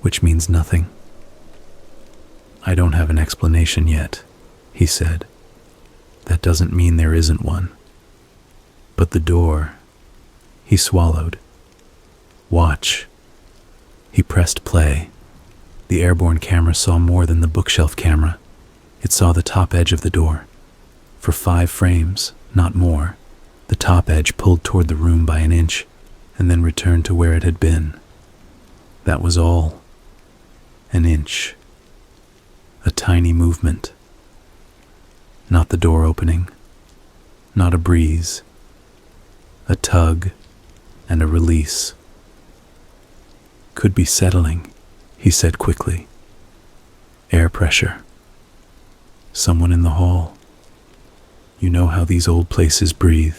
which means nothing. "I don't have an explanation yet," he said. "That doesn't mean there isn't one. But the door," he swallowed. "Watch." He pressed play. The airborne camera saw more than the bookshelf camera. It saw the top edge of the door. For 5 frames, not more, the top edge pulled toward the room by an inch and then returned to where it had been. That was all. An inch. A tiny movement. Not the door opening. Not a breeze. A tug and a release. "Could be settling," he said quickly. "Air pressure. Someone in the hall. You know how these old places breathe."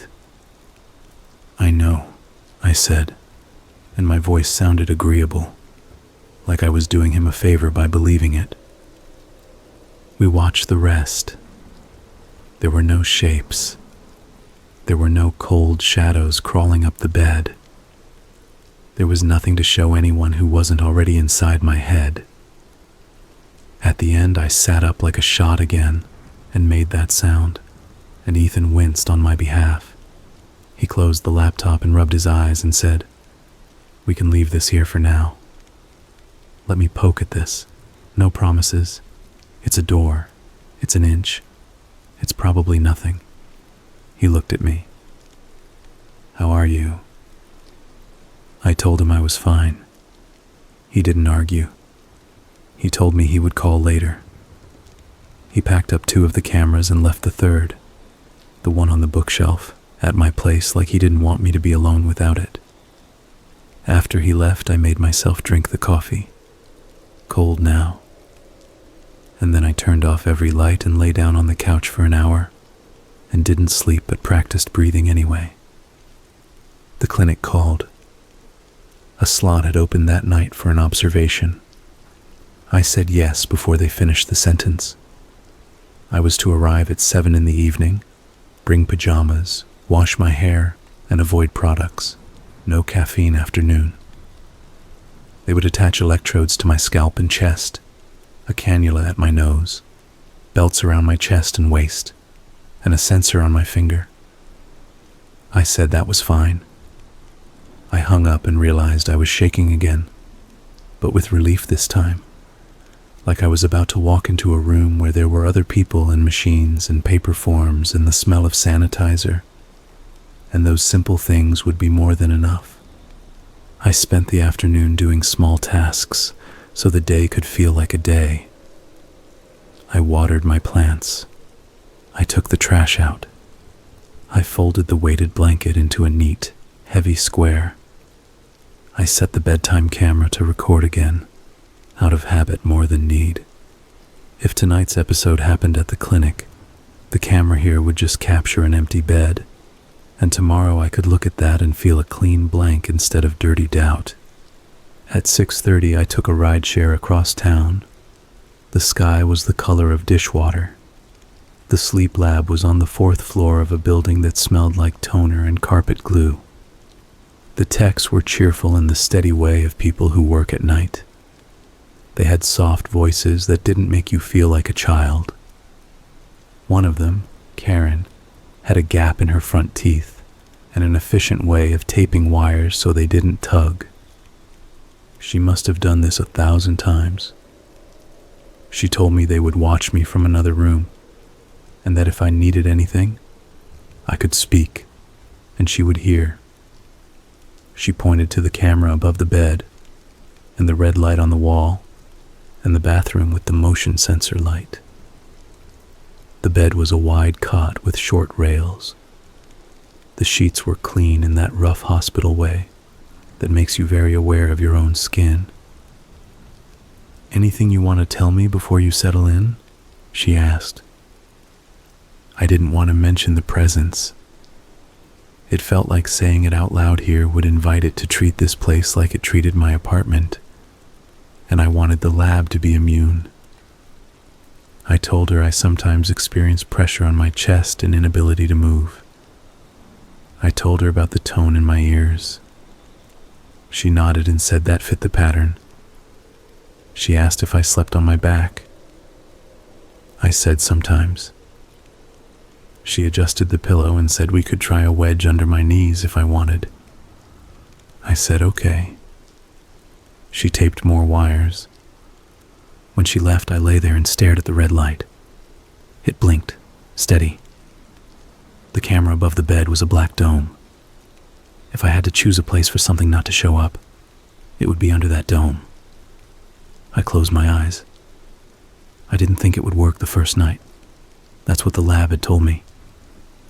"I know," I said, and my voice sounded agreeable, like I was doing him a favor by believing it. We watched the rest. There were no shapes. There were no cold shadows crawling up the bed. There was nothing to show anyone who wasn't already inside my head. At the end, I sat up like a shot again and made that sound, and Ethan winced on my behalf. He closed the laptop and rubbed his eyes and said, "We can leave this here for now. Let me poke at this. No promises. It's a door. It's an inch. It's probably nothing." He looked at me. "How are you?" I told him I was fine. He didn't argue. He told me he would call later. He packed up 2 of the cameras and left the third, the one on the bookshelf, at my place like he didn't want me to be alone without it. After he left, I made myself drink the coffee. Cold now. And then I turned off every light and lay down on the couch for an hour and didn't sleep but practiced breathing anyway. The clinic called. A slot had opened that night for an observation. I said yes before they finished the sentence. I was to arrive at 7 in the evening, bring pajamas, wash my hair, and avoid products. No caffeine after noon. They would attach electrodes to my scalp and chest, a cannula at my nose, belts around my chest and waist, and a sensor on my finger. I said that was fine. I hung up and realized I was shaking again, but with relief this time. like I was about to walk into a room where there were other people and machines and paper forms and the smell of sanitizer, and those simple things would be more than enough. I spent the afternoon doing small tasks so the day could feel like a day. I watered my plants. I took the trash out. I folded the weighted blanket into a neat, heavy square. I set the bedtime camera to record again, out of habit more than need. If tonight's episode happened at the clinic, the camera here would just capture an empty bed, and tomorrow I could look at that and feel a clean blank instead of dirty doubt. At 6:30, I took a rideshare across town. The sky was the color of dishwater. The sleep lab was on the 4th floor of a building that smelled like toner and carpet glue. The techs were cheerful in the steady way of people who work at night. They had soft voices that didn't make you feel like a child. One of them, Karen, had a gap in her front teeth and an efficient way of taping wires so they didn't tug. She must have done this 1,000 times. She told me they would watch me from another room, and that if I needed anything, I could speak, and she would hear. She pointed to the camera above the bed, and the red light on the wall, and the bathroom with the motion sensor light. The bed was a wide cot with short rails. The sheets were clean in that rough hospital way that makes you very aware of your own skin. "Anything you want to tell me before you settle in?" she asked. I didn't want to mention the presence. It felt like saying it out loud here would invite it to treat this place like it treated my apartment, and I wanted the lab to be immune. I told her I sometimes experience pressure on my chest and inability to move. I told her about the tone in my ears. She nodded and said that fit the pattern. She asked if I slept on my back. I said sometimes. She adjusted the pillow and said we could try a wedge under my knees if I wanted. I said okay. She taped more wires. When she left, I lay there and stared at the red light. It blinked, steady. The camera above the bed was a black dome. If I had to choose a place for something not to show up, it would be under that dome. I closed my eyes. I didn't think it would work the first night. That's what the lab had told me.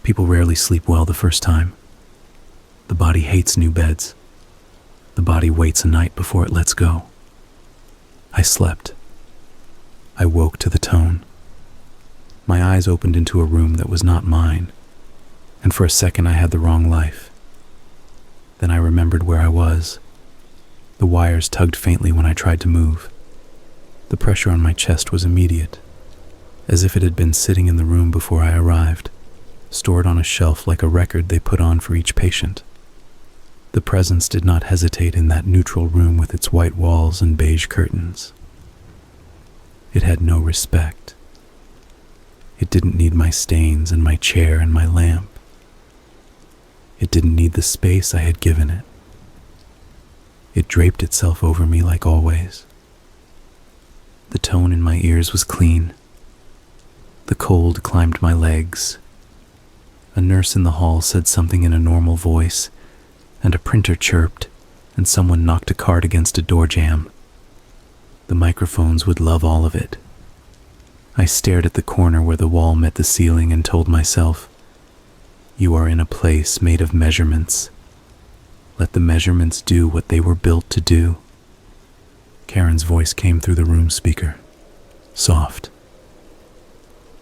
People rarely sleep well the first time. The body hates new beds. The body waits a night before it lets go. I slept. I woke to the tone. My eyes opened into a room that was not mine, and for a second I had the wrong life. Then I remembered where I was. The wires tugged faintly when I tried to move. The pressure on my chest was immediate, as if it had been sitting in the room before I arrived, stored on a shelf like a record they put on for each patient. The presence did not hesitate in that neutral room with its white walls and beige curtains. It had no respect. It didn't need my stains and my chair and my lamp. It didn't need the space I had given it. It draped itself over me like always. The tone in my ears was clean. The cold climbed my legs. A nurse in the hall said something in a normal voice, and a printer chirped, and someone knocked a card against a door jamb. The microphones would love all of it. I stared at the corner where the wall met the ceiling and told myself, "You are in a place made of measurements. Let the measurements do what they were built to do." Karen's voice came through the room speaker, soft.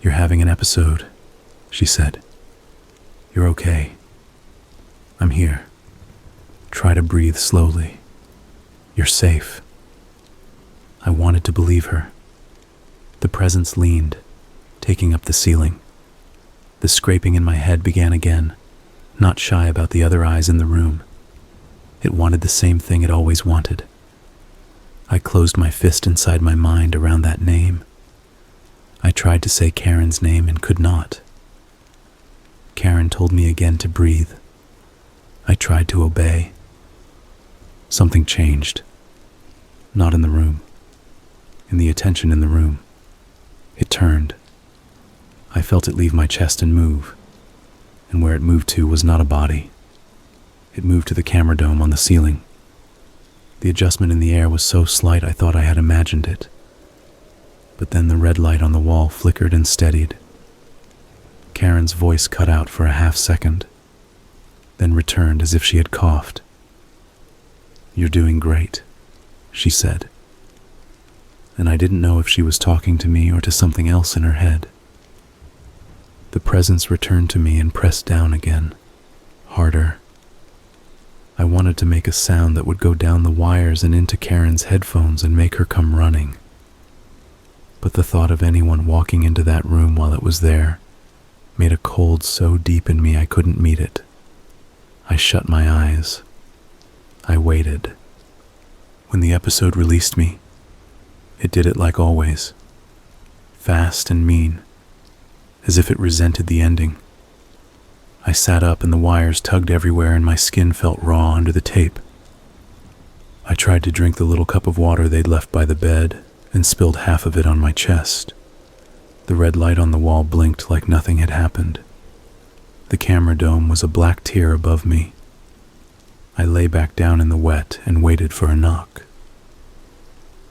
"You're having an episode," she said. "You're okay. I'm here. Try to breathe slowly. You're safe." I wanted to believe her. The presence leaned, taking up the ceiling. The scraping in my head began again, not shy about the other eyes in the room. It wanted the same thing it always wanted. I closed my fist inside my mind around that name. I tried to say Karen's name and could not. Karen told me again to breathe. I tried to obey. Something changed. Not in the room. in the attention in the room. It turned. I felt it leave my chest and move, and where it moved to was not a body. It moved to the camera dome on the ceiling. The adjustment in the air was so slight I thought I had imagined it. But then the red light on the wall flickered and steadied. Karen's voice cut out for a half second, then returned as if she had coughed. "You're doing great," she said. And I didn't know if she was talking to me or to something else in her head. The presence returned to me and pressed down again, harder. I wanted to make a sound that would go down the wires and into Karen's headphones and make her come running. But the thought of anyone walking into that room while it was there made a cold so deep in me I couldn't meet it. I shut my eyes. I waited. When the episode released me, it did it like always, fast and mean, as if it resented the ending. I sat up and the wires tugged everywhere and my skin felt raw under the tape. I tried to drink the little cup of water they'd left by the bed and spilled half of it on my chest. The red light on the wall blinked like nothing had happened. The camera dome was a black tear above me. I lay back down in the wet and waited for a knock.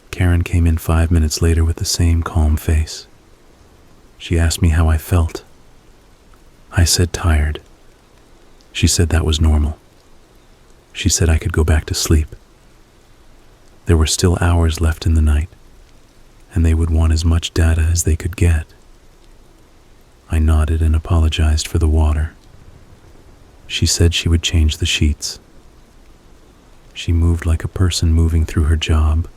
Karen came in 5 minutes later with the same calm face. She asked me how I felt. I said tired. She said that was normal. She said I could go back to sleep. There were still hours left in the night, and they would want as much data as they could get. I nodded and apologized for the water. She said she would change the sheets. She moved like a person moving through her job,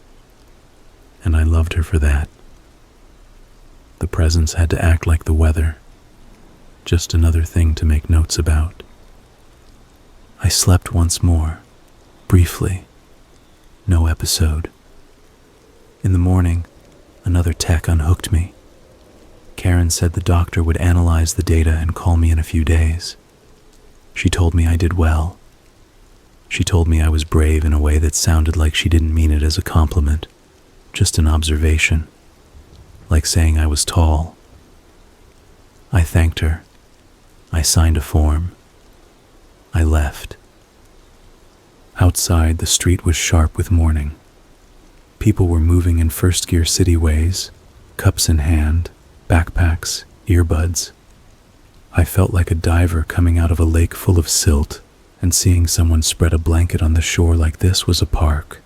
and I loved her for that. The presence had to act like the weather, just another thing to make notes about. I slept once more, briefly. No episode. In the morning, another tech unhooked me. Karen said the doctor would analyze the data and call me in a few days. She told me I did well. She told me I was brave in a way that sounded like she didn't mean it as a compliment, just an observation, like saying I was tall. I thanked her. I signed a form. I left. Outside, the street was sharp with morning. People were moving in first-gear cityways, cups in hand, backpacks, earbuds. I felt like a diver coming out of a lake full of silt, and seeing someone spread a blanket on the shore like this was a park.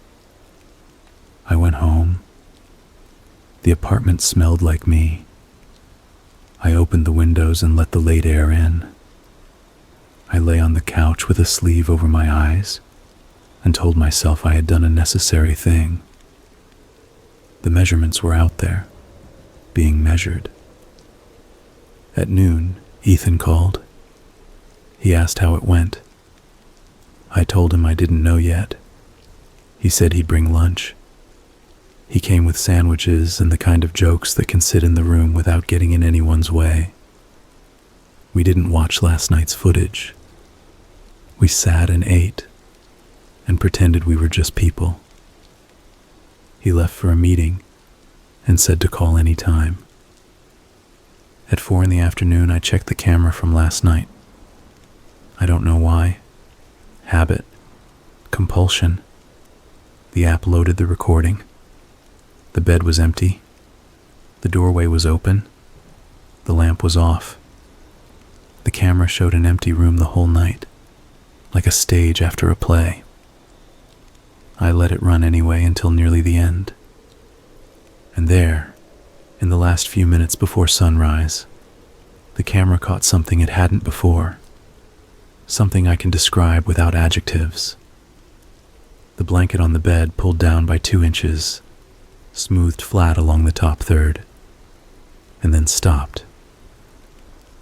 I went home. The apartment smelled like me. I opened the windows and let the late air in. I lay on the couch with a sleeve over my eyes and told myself I had done a necessary thing. The measurements were out there, being measured. At noon, Ethan called. He asked how it went. I told him I didn't know yet. He said he'd bring lunch. He came with sandwiches and the kind of jokes that can sit in the room without getting in anyone's way. We didn't watch last night's footage. We sat and ate and pretended we were just people. He left for a meeting and said to call any time. At 4 p.m, I checked the camera from last night. I don't know why. Habit. Compulsion. The app loaded the recording. The bed was empty. The doorway was open. The lamp was off. The camera showed an empty room the whole night, like a stage after a play. I let it run anyway until nearly the end. And there, in the last few minutes before sunrise, the camera caught something it hadn't before. Something I can describe without adjectives. The blanket on the bed pulled down by 2 inches, smoothed flat along the top third, and then stopped.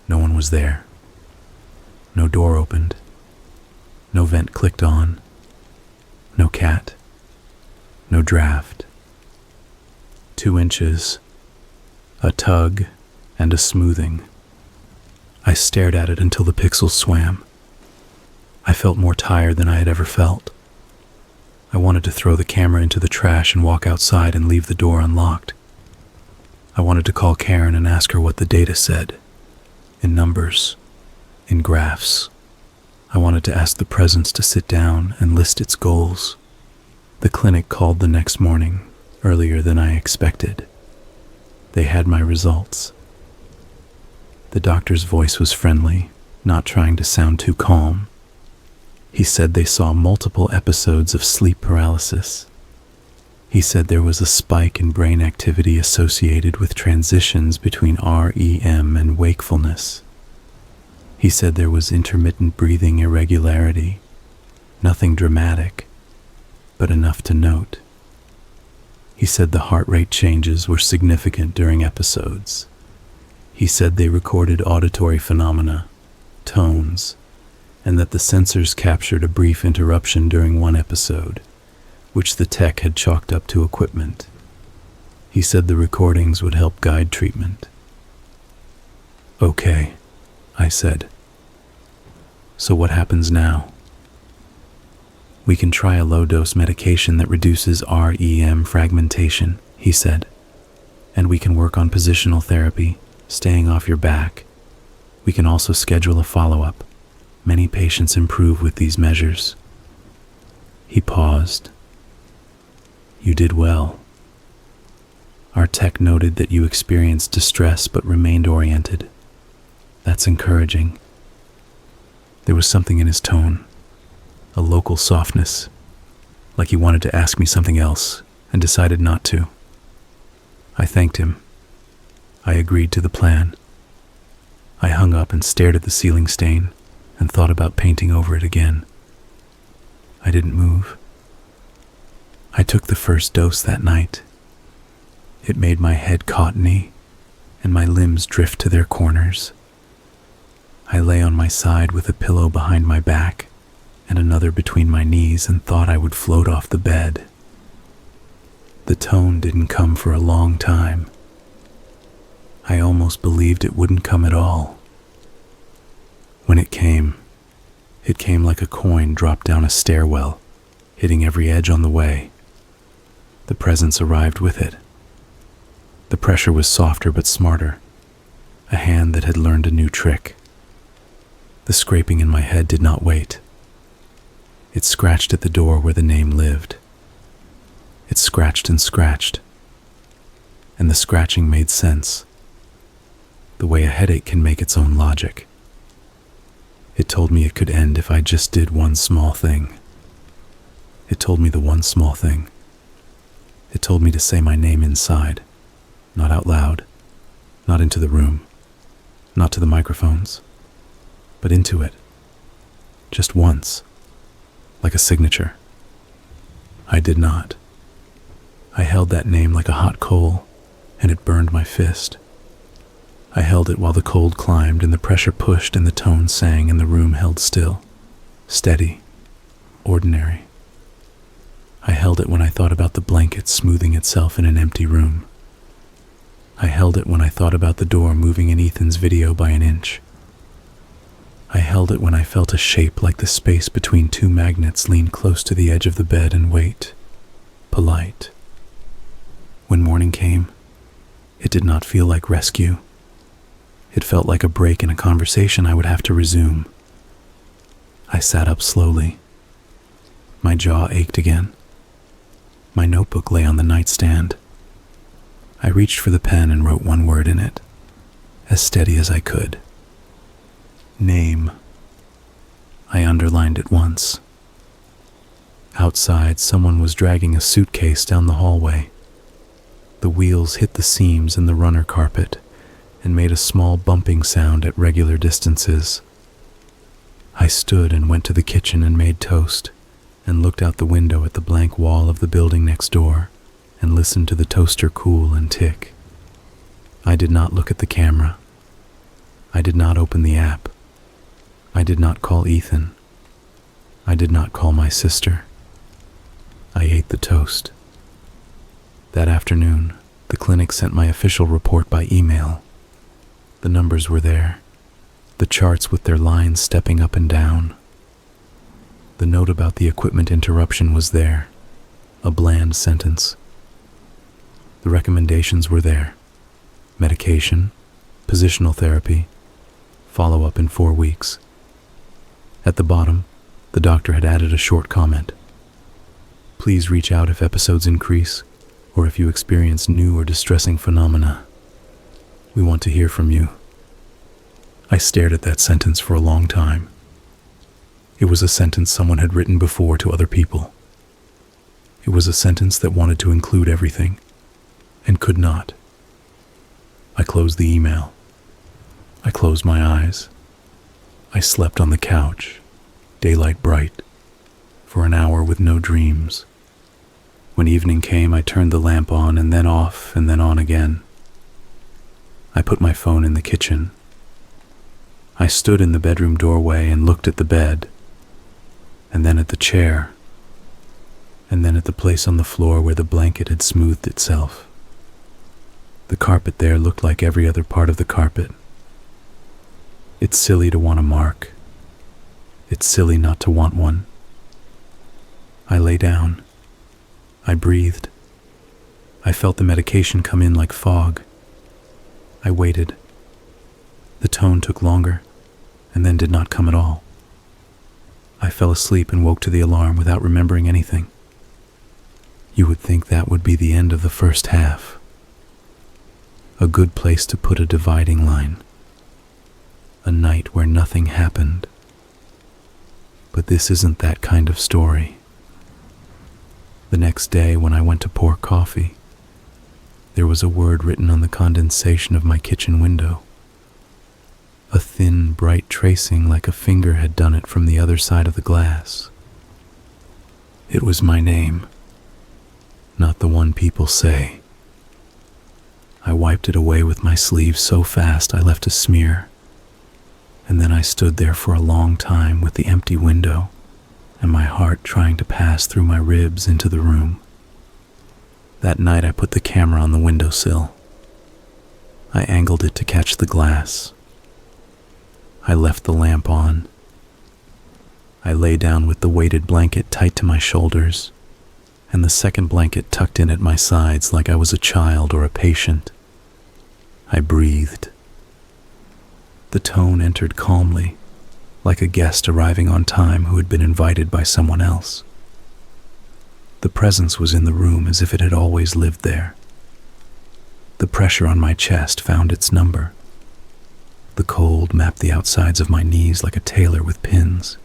No one was there. No door opened. No vent clicked on. No cat. No draft. 2 inches, a tug, and a smoothing. I stared at it until the pixels swam. I felt more tired than I had ever felt. I wanted to throw the camera into the trash and walk outside and leave the door unlocked. I wanted to call Karen and ask her what the data said. In numbers, in graphs. I wanted to ask the presence to sit down and list its goals. The clinic called the next morning, earlier than I expected. They had my results. The doctor's voice was friendly, not trying to sound too calm. He said they saw multiple episodes of sleep paralysis. He said there was a spike in brain activity associated with transitions between REM and wakefulness. He said there was intermittent breathing irregularity, nothing dramatic, but enough to note. He said the heart rate changes were significant during episodes. He said they recorded auditory phenomena, tones, and that the sensors captured a brief interruption during one episode, which the tech had chalked up to equipment. He said the recordings would help guide treatment. Okay, I said. So what happens now? We can try a low-dose medication that reduces REM fragmentation, he said. And we can work on positional therapy, staying off your back. We can also schedule a follow-up. Many patients improve with these measures. He paused. You did well. Our tech noted that you experienced distress but remained oriented. That's encouraging. There was something in his tone, a local softness, like he wanted to ask me something else and decided not to. I thanked him. I agreed to the plan. I hung up and stared at the ceiling stain and thought about painting over it again. I didn't move. I took the first dose that night. It made my head cottony and my limbs drift to their corners. I lay on my side with a pillow behind my back and another between my knees and thought I would float off the bed. The tone didn't come for a long time. I almost believed it wouldn't come at all. When it came like a coin dropped down a stairwell, hitting every edge on the way. The presence arrived with it. The pressure was softer but smarter, a hand that had learned a new trick. The scraping in my head did not wait. It scratched at the door where the name lived. It scratched, and the scratching made sense, the way a headache can make its own logic. It told me it could end if I just did one small thing. It told me the one small thing. It told me to say my name inside, not out loud, not into the room, not to the microphones, but into it, just once, like a signature. I did not. I held that name like a hot coal, and it burned my fist. I held it while the cold climbed and the pressure pushed and the tone sang and the room held still, steady, ordinary. I held it when I thought about the blanket smoothing itself in an empty room. I held it when I thought about the door moving in Ethan's video by an inch. I held it when I felt a shape like the space between two magnets lean close to the edge of the bed and wait, polite. When morning came, it did not feel like rescue. It felt like a break in a conversation I would have to resume. I sat up slowly. My jaw ached again. My notebook lay on the nightstand. I reached for the pen and wrote one word in it, as steady as I could. Name. I underlined it once. Outside, someone was dragging a suitcase down the hallway. The wheels hit the seams in the runner carpet and made a small bumping sound at regular distances. I stood and went to the kitchen and made toast, and looked out the window at the blank wall of the building next door, and listened to the toaster cool and tick. I did not look at the camera. I did not open the app. I did not call Ethan. I did not call my sister. I ate the toast. That afternoon, the clinic sent my official report by email. The numbers were there, the charts with their lines stepping up and down. The note about the equipment interruption was there, A bland sentence. The recommendations were there. Medication, positional therapy, follow-up in 4 weeks. At the bottom, the doctor had added a short comment. Please reach out if episodes increase or if you experience new or distressing phenomena. We want to hear from you. I stared at that sentence for a long time. It was a sentence someone had written before to other people. It was a sentence that wanted to include everything and could not. I closed the email. I closed my eyes. I slept on the couch, daylight bright, for an hour with no dreams. When evening came, I turned the lamp on and then off and then on again. I put my phone in the kitchen. I stood in the bedroom doorway and looked at the bed, and then at the chair, and then at the place on the floor where the blanket had smoothed itself. The carpet there looked like every other part of the carpet. It's silly to want a mark. It's silly not to want one. I lay down. I breathed. I felt the medication come in like fog. I waited. The tone took longer, and then did not come at all. I fell asleep and woke to the alarm without remembering anything. You would think that would be the end of the first half. A good place to put a dividing line. A night where nothing happened. But this isn't that kind of story. The next day, when I went to pour coffee, there was a word written on the condensation of my kitchen window. A thin, bright tracing like a finger had done it from the other side of the glass. It was my name, not the one people say. I wiped it away with my sleeve so fast I left a smear, and then I stood there for a long time with the empty window and my heart trying to pass through my ribs into the room. That night I put the camera on the windowsill. I angled it to catch the glass. I left the lamp on. I lay down with the weighted blanket tight to my shoulders, and the second blanket tucked in at my sides like I was a child or a patient. I breathed. The tone entered calmly, like a guest arriving on time who had been invited by someone else. The presence was in the room as if it had always lived there. The pressure on my chest found its number. The cold mapped the outsides of my knees like a tailor with pins.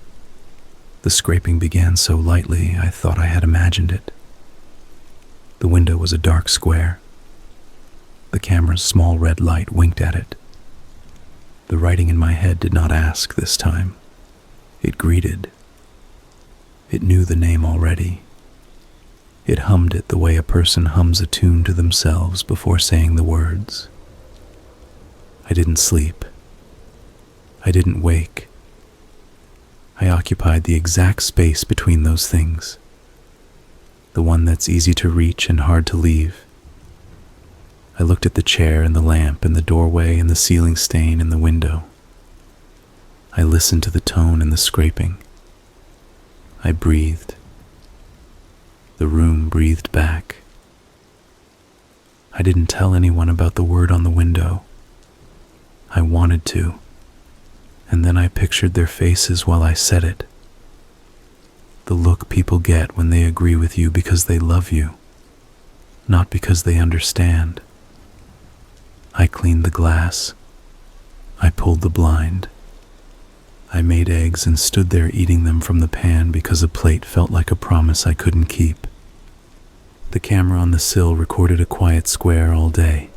The scraping began so lightly I thought I had imagined it. The window was a dark square. The camera's small red light winked at it. The writing in my head did not ask this time. It greeted. It knew the name already. It hummed it the way a person hums a tune to themselves before saying the words. I didn't sleep. I didn't wake. I occupied the exact space between those things. The one that's easy to reach and hard to leave. I looked at the chair and the lamp and the doorway and the ceiling stain in the window. I listened to the tone and the scraping. I breathed. The room breathed back. I didn't tell anyone about the word on the window. I wanted to, and then I pictured their faces while I said it. The look people get when they agree with you because they love you, not because they understand. I cleaned the glass. I pulled the blind. I made eggs and stood there eating them from the pan because a plate felt like a promise I couldn't keep. The camera on the sill recorded a quiet square all day.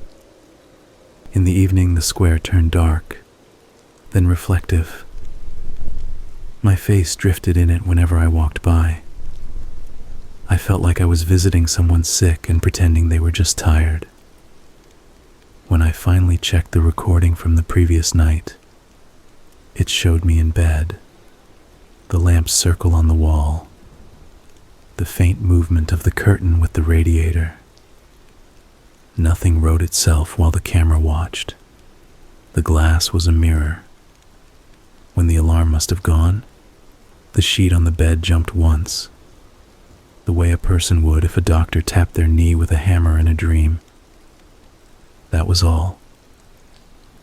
In the evening, the square turned dark, then reflective. My face drifted in it whenever I walked by. I felt like I was visiting someone sick and pretending they were just tired. When I finally checked the recording from the previous night, it showed me in bed, the lamp's circle on the wall, the faint movement of the curtain with the radiator. Nothing wrote itself while the camera watched. The glass was a mirror. When the alarm must have gone, the sheet on the bed jumped once. the way a person would if a doctor tapped their knee with a hammer in a dream. That was all.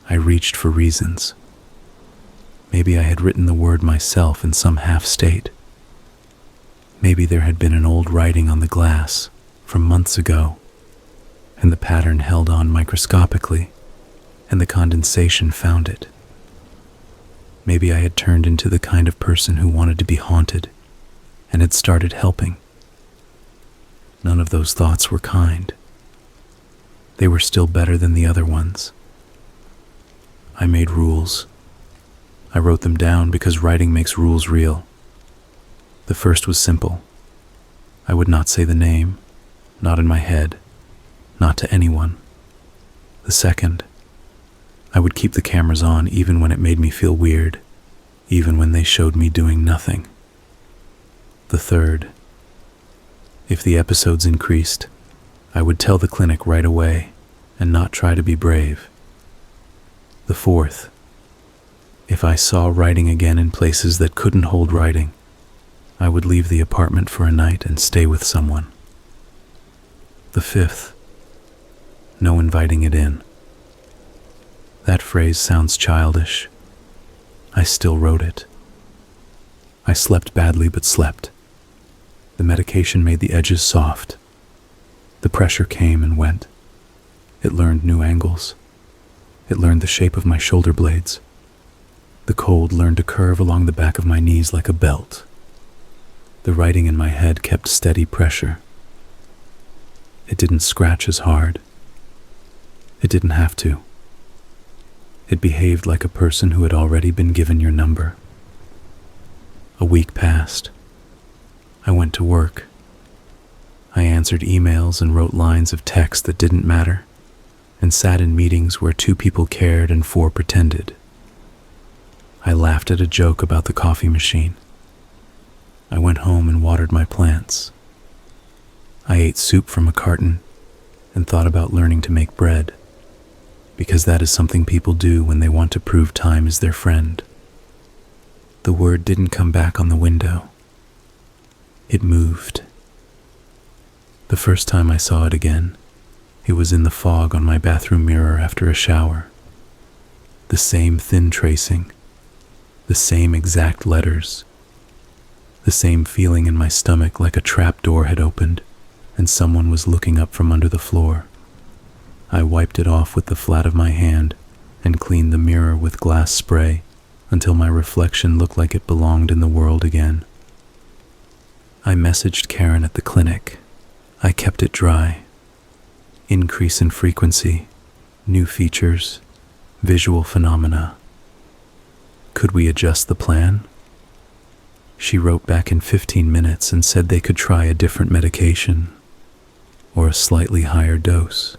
I reached for reasons. Maybe I had written the word myself in some half-state. Maybe there had been an old writing on the glass from months ago, and the pattern held on microscopically, and the condensation found it. Maybe I had turned into the kind of person who wanted to be haunted and had started helping. None of those thoughts were kind. They were still better than the other ones. I made rules. I wrote them down because writing makes rules real. The first was simple. I would not say the name, not in my head, not to anyone. The second, I would keep the cameras on even when it made me feel weird, even when they showed me doing nothing. The third, if the episodes increased, I would tell the clinic right away and not try to be brave. The fourth, if I saw writing again in places that couldn't hold writing, I would leave the apartment for a night and stay with someone. The fifth, no inviting it in. That phrase sounds childish. I still wrote it. I slept badly but slept. The medication made the edges soft. The pressure came and went. It learned new angles. It learned the shape of my shoulder blades. The cold learned to curve along the back of my knees like a belt. The writing in my head kept steady pressure. It didn't scratch as hard. It didn't have to. It behaved like a person who had already been given your number. A week passed. I went to work. I answered emails and wrote lines of text that didn't matter, and sat in meetings where 2 people cared and 4 pretended. I laughed at a joke about the coffee machine. I went home and watered my plants. I ate soup from a carton and thought about learning to make bread, because that is something people do when they want to prove time is their friend. The word didn't come back on the window. It moved. The first time I saw it again, it was in the fog on my bathroom mirror after a shower. The same thin tracing, the same exact letters, the same feeling in my stomach like a trap door had opened and someone was looking up from under the floor. I wiped it off with the flat of my hand and cleaned the mirror with glass spray until my reflection looked like it belonged in the world again. I messaged Karen at the clinic. I kept it dry. Increase in frequency, new features, visual phenomena. Could we adjust the plan? She wrote back in 15 minutes and said they could try a different medication or a slightly higher dose,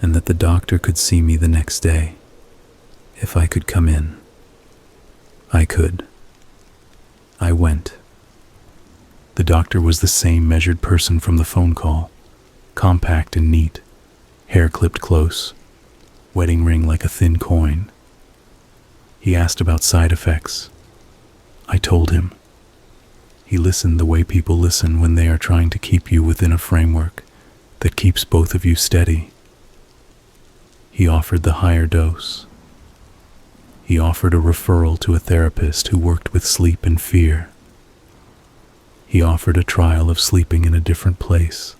and that the doctor could see me the next day if I could come in. I could. I went. The doctor was the same measured person from the phone call, compact and neat, hair clipped close, wedding ring like a thin coin. He asked about side effects. I told him. He listened the way people listen when they are trying to keep you within a framework that keeps both of you steady. He offered the higher dose. He offered a referral to a therapist who worked with sleep and fear. He offered a trial of sleeping in a different place,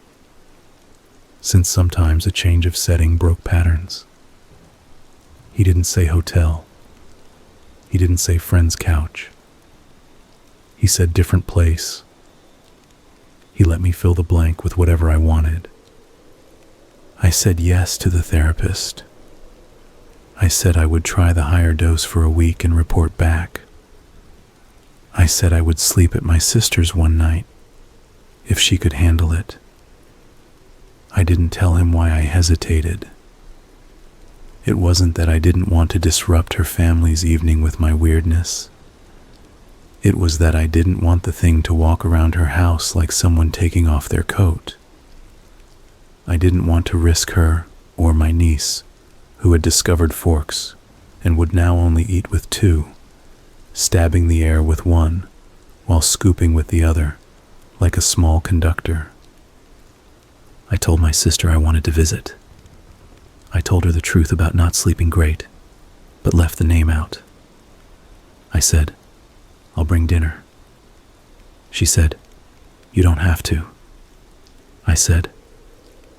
since sometimes a change of setting broke patterns. He didn't say hotel. He didn't say friend's couch. He said different place. He let me fill the blank with whatever I wanted. I said yes to the therapist. I said I would try the higher dose for a week and report back. I said I would sleep at my sister's one night, if she could handle it. I didn't tell him why I hesitated. It wasn't that I didn't want to disrupt her family's evening with my weirdness. It was that I didn't want the thing to walk around her house like someone taking off their coat. I didn't want to risk her or my niece, who had discovered forks and would now only eat with 2, stabbing the air with one while scooping with the other, like a small conductor. I told my sister I wanted to visit. I told her the truth about not sleeping great, but left the name out. I said, "I'll bring dinner." She said, "You don't have to." I said,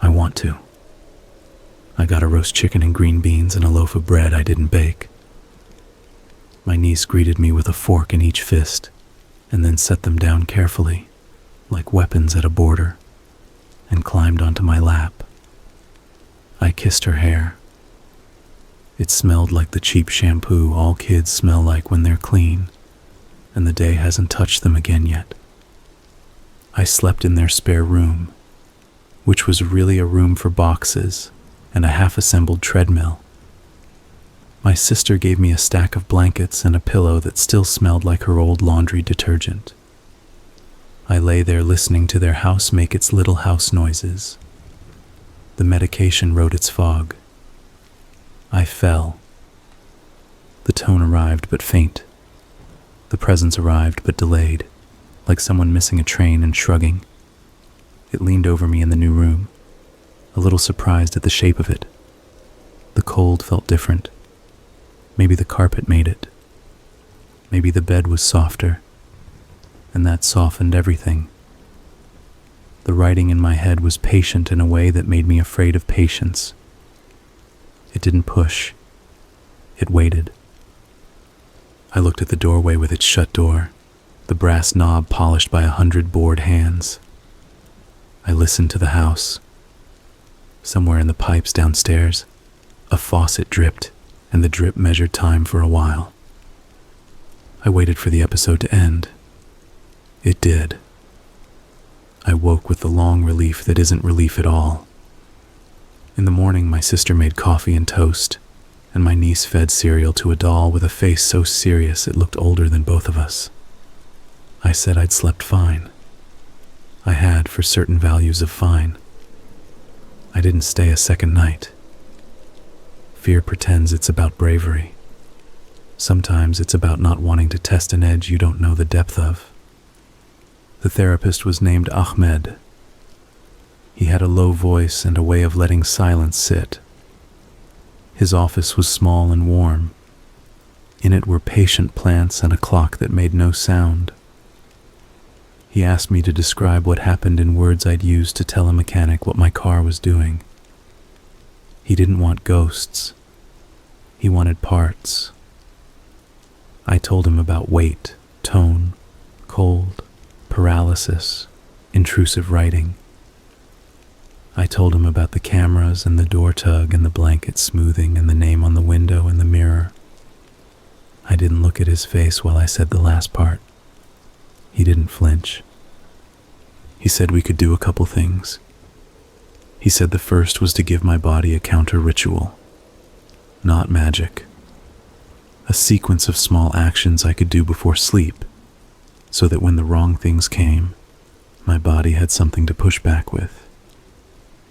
"I want to." I got a roast chicken and green beans and a loaf of bread I didn't bake. My niece greeted me with a fork in each fist, and then set them down carefully, like weapons at a border, and climbed onto my lap. I kissed her hair. It smelled like the cheap shampoo all kids smell like when they're clean, and the day hasn't touched them again yet. I slept in their spare room, which was really a room for boxes and a half-assembled treadmill. My sister gave me a stack of blankets and a pillow that still smelled like her old laundry detergent. I lay there listening to their house make its little house noises. The medication wrote its fog. I fell. The tone arrived but faint. The presence arrived but delayed, like someone missing a train and shrugging. It leaned over me in the new room, a little surprised at the shape of it. The cold felt different. Maybe the carpet made it. Maybe the bed was softer, and that softened everything. The writing in my head was patient in a way that made me afraid of patience. It didn't push. It waited. I looked at the doorway with its shut door, the brass knob polished by 100 bored hands. I listened to the house. Somewhere in the pipes downstairs, a faucet dripped, and the drip measured time for a while. I waited for the episode to end. It did. I woke with the long relief that isn't relief at all. In the morning, my sister made coffee and toast, and my niece fed cereal to a doll with a face so serious it looked older than both of us. I said I'd slept fine. I had for certain values of fine. I didn't stay a second night. Fear pretends it's about bravery. Sometimes it's about not wanting to test an edge you don't know the depth of. The therapist was named Ahmed. He had a low voice and a way of letting silence sit. His office was small and warm. In it were patient plants and a clock that made no sound. He asked me to describe what happened in words I'd use to tell a mechanic what my car was doing. He didn't want ghosts. He wanted parts. I told him about weight, tone, cold, paralysis, intrusive writing. I told him about the cameras and the door tug and the blanket smoothing and the name on the window and the mirror. I didn't look at his face while I said the last part. He didn't flinch. He said we could do a couple things. He said the first was to give my body a counter ritual. Not magic. A sequence of small actions I could do before sleep, so that when the wrong things came, my body had something to push back with.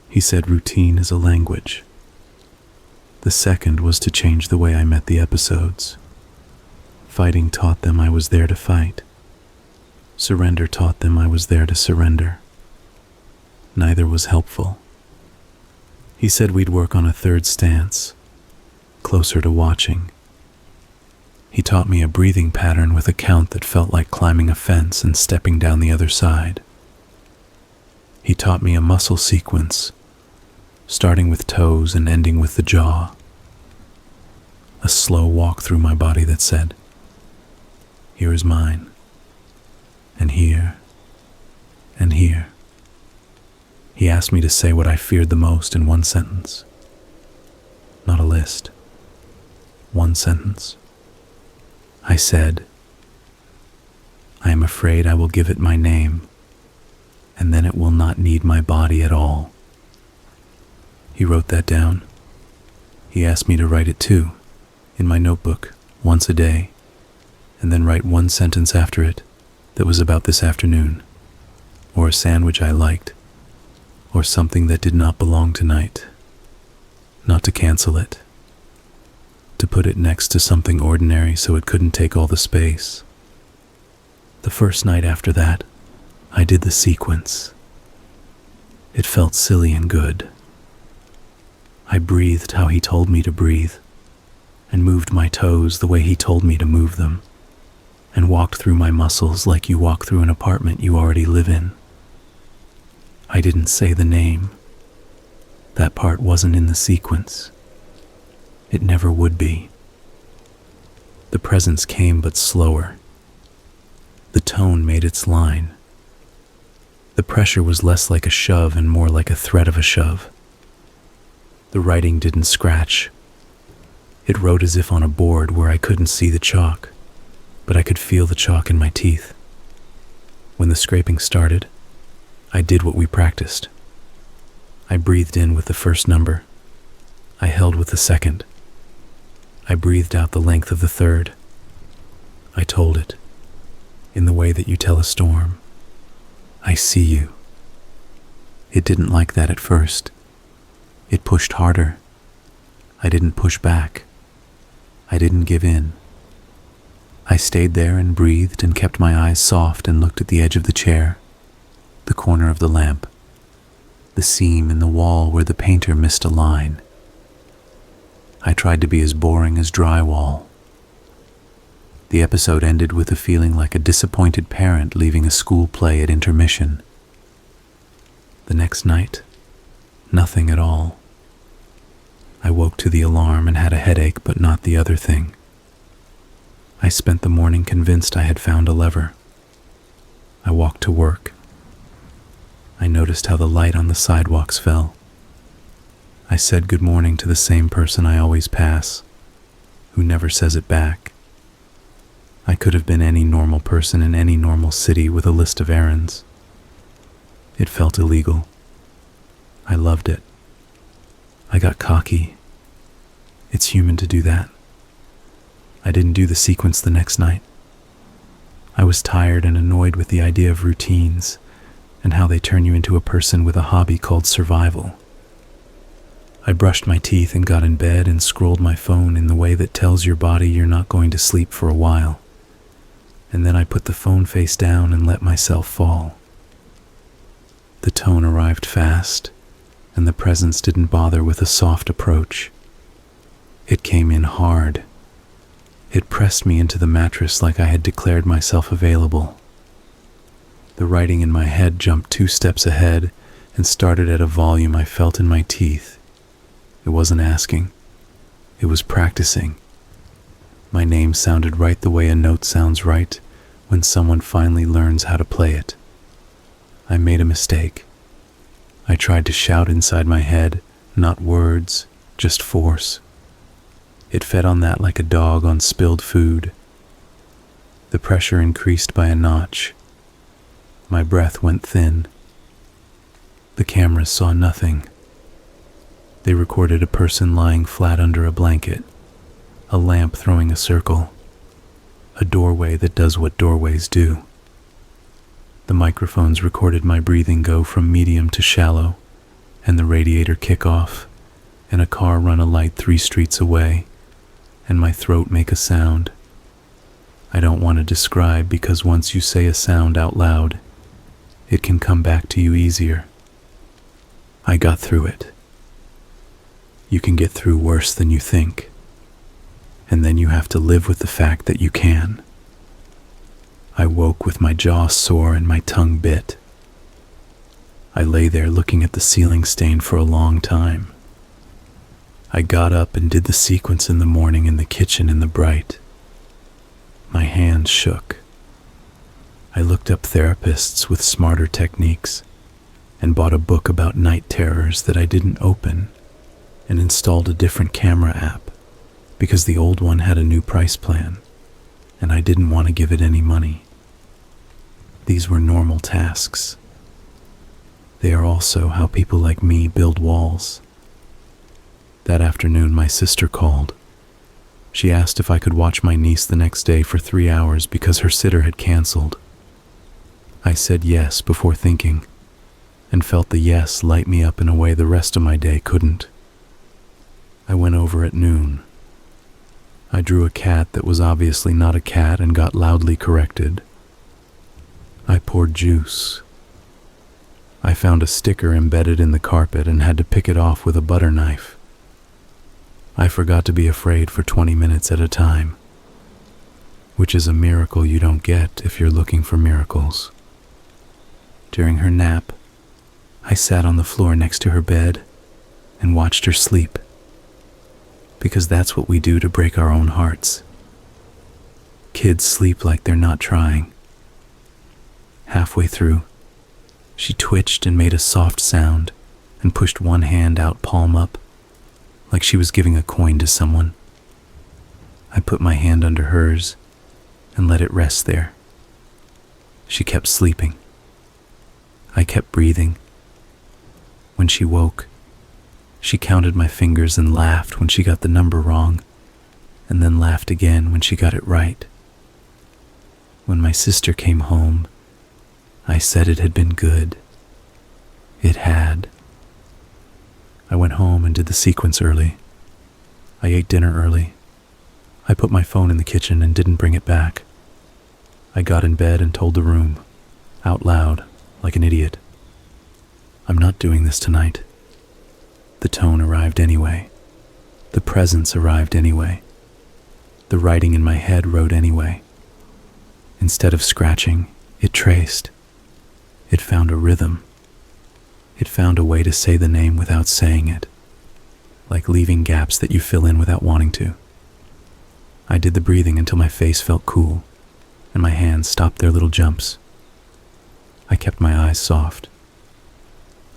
He said routine is a language. The second was to change the way I met the episodes. Fighting taught them I was there to fight. Surrender taught them I was there to surrender. Neither was helpful. He said we'd work on a third stance, closer to watching. He taught me a breathing pattern with a count that felt like climbing a fence and stepping down the other side. He taught me a muscle sequence, starting with toes and ending with the jaw. A slow walk through my body that said, here is mine, and here, and here. He asked me to say what I feared the most in one sentence. Not a list. One sentence. I said, I am afraid I will give it my name, and then it will not need my body at all. He wrote that down. He asked me to write it too, in my notebook, once a day, and then write one sentence after it that was about this afternoon, or a sandwich I liked, or something that did not belong tonight. Not to cancel it. To put it next to something ordinary so it couldn't take all the space. The first night after that, I did the sequence. It felt silly and good. I breathed how he told me to breathe, and moved my toes the way he told me to move them, and walked through my muscles like you walk through an apartment you already live in. I didn't say the name. That part wasn't in the sequence. It never would be. The presence came but slower. The tone made its line. The pressure was less like a shove and more like a threat of a shove. The writing didn't scratch. It wrote as if on a board where I couldn't see the chalk, but I could feel the chalk in my teeth. When the scraping started, I did what we practiced. I breathed in with the first number. I held with the second. I breathed out the length of the third. I told it, in the way that you tell a storm, I see you. It didn't like that at first. It pushed harder. I didn't push back. I didn't give in. I stayed there and breathed and kept my eyes soft and looked at the edge of the chair, the corner of the lamp, the seam in the wall where the painter missed a line. I tried to be as boring as drywall. The episode ended with a feeling like a disappointed parent leaving a school play at intermission. The next night, nothing at all. I woke to the alarm and had a headache, but not the other thing. I spent the morning convinced I had found a lever. I walked to work. I noticed how the light on the sidewalks fell. I said good morning to the same person I always pass, who never says it back. I could have been any normal person in any normal city with a list of errands. It felt illegal. I loved it. I got cocky. It's human to do that. I didn't do the sequence the next night. I was tired and annoyed with the idea of routines and how they turn you into a person with a hobby called survival. I brushed my teeth and got in bed and scrolled my phone in the way that tells your body you're not going to sleep for a while. And then I put the phone face down and let myself fall. The tone arrived fast, and the presence didn't bother with a soft approach. It came in hard. It pressed me into the mattress like I had declared myself available. The writing in my head jumped 2 steps ahead and started at a volume I felt in my teeth. It wasn't asking. It was practicing. My name sounded right the way a note sounds right when someone finally learns how to play it. I made a mistake. I tried to shout inside my head, not words, just force. It fed on that like a dog on spilled food. The pressure increased by a notch. My breath went thin. The cameras saw nothing. They recorded a person lying flat under a blanket, a lamp throwing a circle, a doorway that does what doorways do. The microphones recorded my breathing go from medium to shallow, and the radiator kick off, and a car run a light 3 streets away, and my throat make a sound. I don't want to describe because once you say a sound out loud, it can come back to you easier. I got through it. You can get through worse than you think, and then you have to live with the fact that you can. I woke with my jaw sore and my tongue bit. I lay there looking at the ceiling stain for a long time. I got up and did the sequence in the morning in the kitchen in the bright. My hands shook. I looked up therapists with smarter techniques and bought a book about night terrors that I didn't open and installed a different camera app because the old one had a new price plan and I didn't want to give it any money. These were normal tasks. They are also how people like me build walls. That afternoon, my sister called. She asked if I could watch my niece the next day for 3 hours because her sitter had canceled. I said yes before thinking, and felt the yes light me up in a way the rest of my day couldn't. I went over at noon. I drew a cat that was obviously not a cat and got loudly corrected. I poured juice. I found a sticker embedded in the carpet and had to pick it off with a butter knife. I forgot to be afraid for 20 minutes at a time, which is a miracle you don't get if you're looking for miracles. During her nap, I sat on the floor next to her bed and watched her sleep, because that's what we do to break our own hearts. Kids sleep like they're not trying. Halfway through, she twitched and made a soft sound and pushed one hand out palm up, like she was giving a coin to someone. I put my hand under hers and let it rest there. She kept sleeping. I kept breathing. When she woke, she counted my fingers and laughed when she got the number wrong, and then laughed again when she got it right. When my sister came home, I said it had been good. It had. I went home and did the sequence early. I ate dinner early. I put my phone in the kitchen and didn't bring it back. I got in bed and told the room, out loud, like an idiot, I'm not doing this tonight. The tone arrived anyway. The presence arrived anyway. The writing in my head wrote anyway. Instead of scratching, it traced. It found a rhythm. It found a way to say the name without saying it, like leaving gaps that you fill in without wanting to. I did the breathing until my face felt cool, and my hands stopped their little jumps. I kept my eyes soft.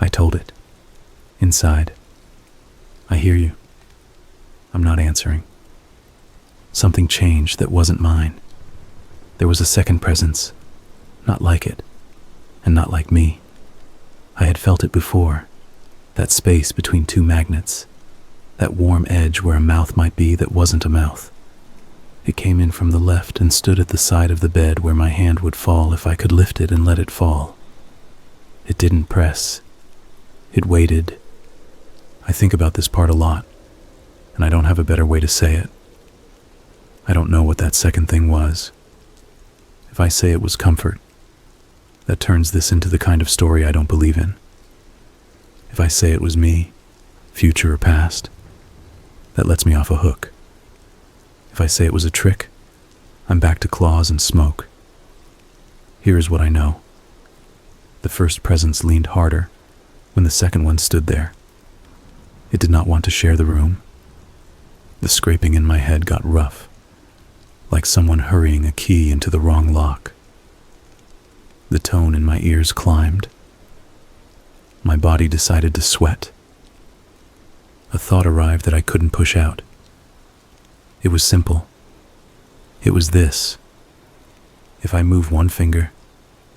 I told it, inside, I hear you. I'm not answering. Something changed that wasn't mine. There was a second presence, not like it, and not like me. I had felt it before, that space between two magnets, that warm edge where a mouth might be that wasn't a mouth. It came in from the left and stood at the side of the bed where my hand would fall if I could lift it and let it fall. It didn't press. It waited. I think about this part a lot, and I don't have a better way to say it. I don't know what that second thing was. If I say it was comfort, that turns this into the kind of story I don't believe in. If I say it was me, future or past, that lets me off a hook. If I say it was a trick, I'm back to claws and smoke. Here is what I know. The first presence leaned harder when the second one stood there. It did not want to share the room. The scraping in my head got rough, like someone hurrying a key into the wrong lock. The tone in my ears climbed. My body decided to sweat. A thought arrived that I couldn't push out. It was simple. It was this. If I move one finger,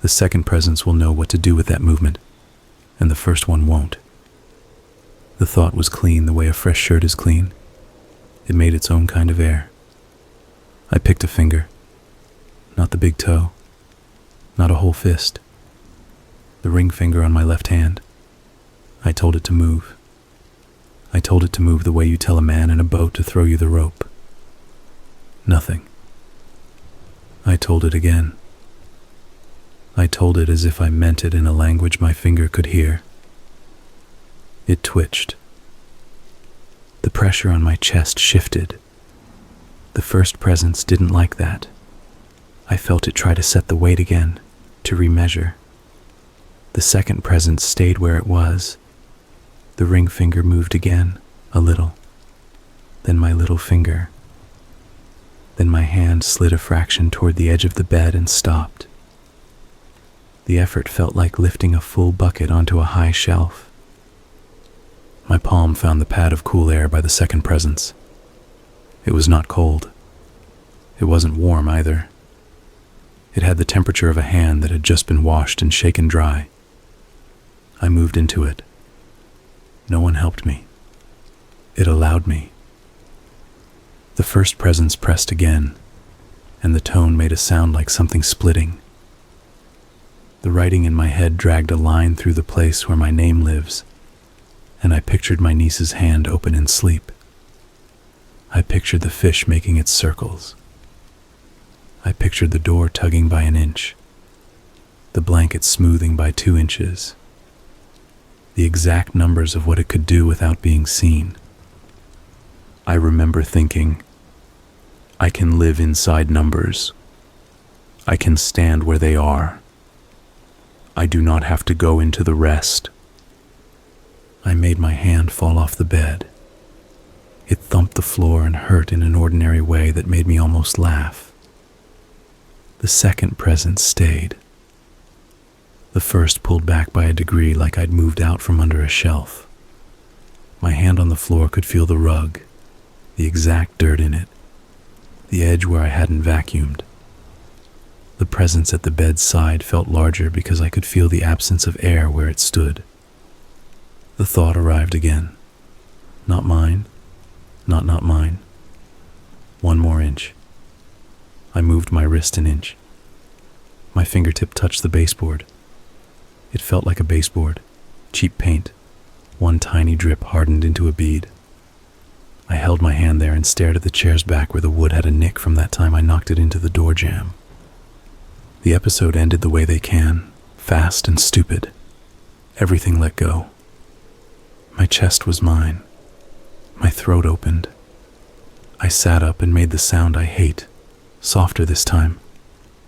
the second presence will know what to do with that movement, and the first one won't. The thought was clean the way a fresh shirt is clean. It made its own kind of air. I picked a finger, not the big toe, not a whole fist, the ring finger on my left hand. I told it to move. I told it to move the way you tell a man in a boat to throw you the rope. Nothing. I told it again. I told it as if I meant it in a language my finger could hear. It twitched. The pressure on my chest shifted. The first presence didn't like that. I felt it try to set the weight again, to remeasure. The second presence stayed where it was. The ring finger moved again, a little. Then my little finger. Then my hand slid a fraction toward the edge of the bed and stopped. The effort felt like lifting a full bucket onto a high shelf. My palm found the pad of cool air by the second presence. It was not cold. It wasn't warm either. It had the temperature of a hand that had just been washed and shaken dry. I moved into it. No one helped me. It allowed me. The first presence pressed again, and the tone made a sound like something splitting. The writing in my head dragged a line through the place where my name lives, and I pictured my niece's hand open in sleep. I pictured the fish making its circles. I pictured the door tugging by an inch. the blanket smoothing by 2 inches. The exact numbers of what it could do without being seen. I remember thinking, I can live inside numbers. I can stand where they are. I do not have to go into the rest. I made my hand fall off the bed. It thumped the floor and hurt in an ordinary way that made me almost laugh. The second presence stayed. The first pulled back by a degree like I'd moved out from under a shelf. My hand on the floor could feel the rug, the exact dirt in it, the edge where I hadn't vacuumed. The presence at the bed's side felt larger because I could feel the absence of air where it stood. The thought arrived again. Not mine, not mine. 1 more inch. I moved my wrist an inch. My fingertip touched the baseboard. It felt like a baseboard, cheap paint. 1 tiny drip hardened into a bead. I held my hand there and stared at the chair's back where the wood had a nick from that time I knocked it into the door jamb. The episode ended the way they can, fast and stupid. Everything let go. My chest was mine. My throat opened. I sat up and made the sound I hate, softer this time,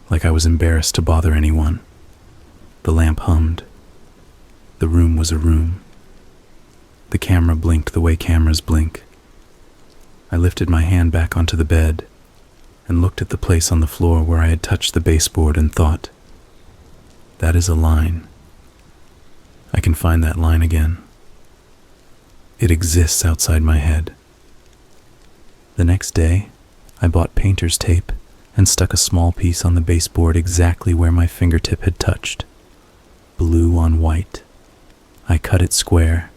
like I was embarrassed to bother anyone. The lamp hummed. The room was a room. The camera blinked the way cameras blink. I lifted my hand back onto the bed and looked at the place on the floor where I had touched the baseboard and thought, that is a line. I can find that line again. It exists outside my head. The next day, I bought painter's tape and stuck a small piece on the baseboard exactly where my fingertip had touched. Blue on white. I cut it square.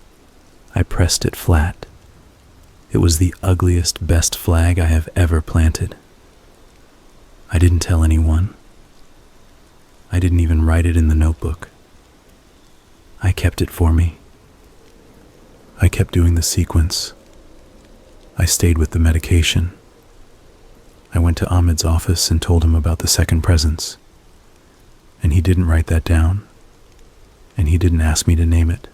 I pressed it flat. It was the ugliest, best flag I have ever planted. I didn't tell anyone. I didn't even write it in the notebook. I kept it for me. I kept doing the sequence. I stayed with the medication. I went to Ahmed's office and told him about the second presence. And he didn't write that down. And he didn't ask me to name it.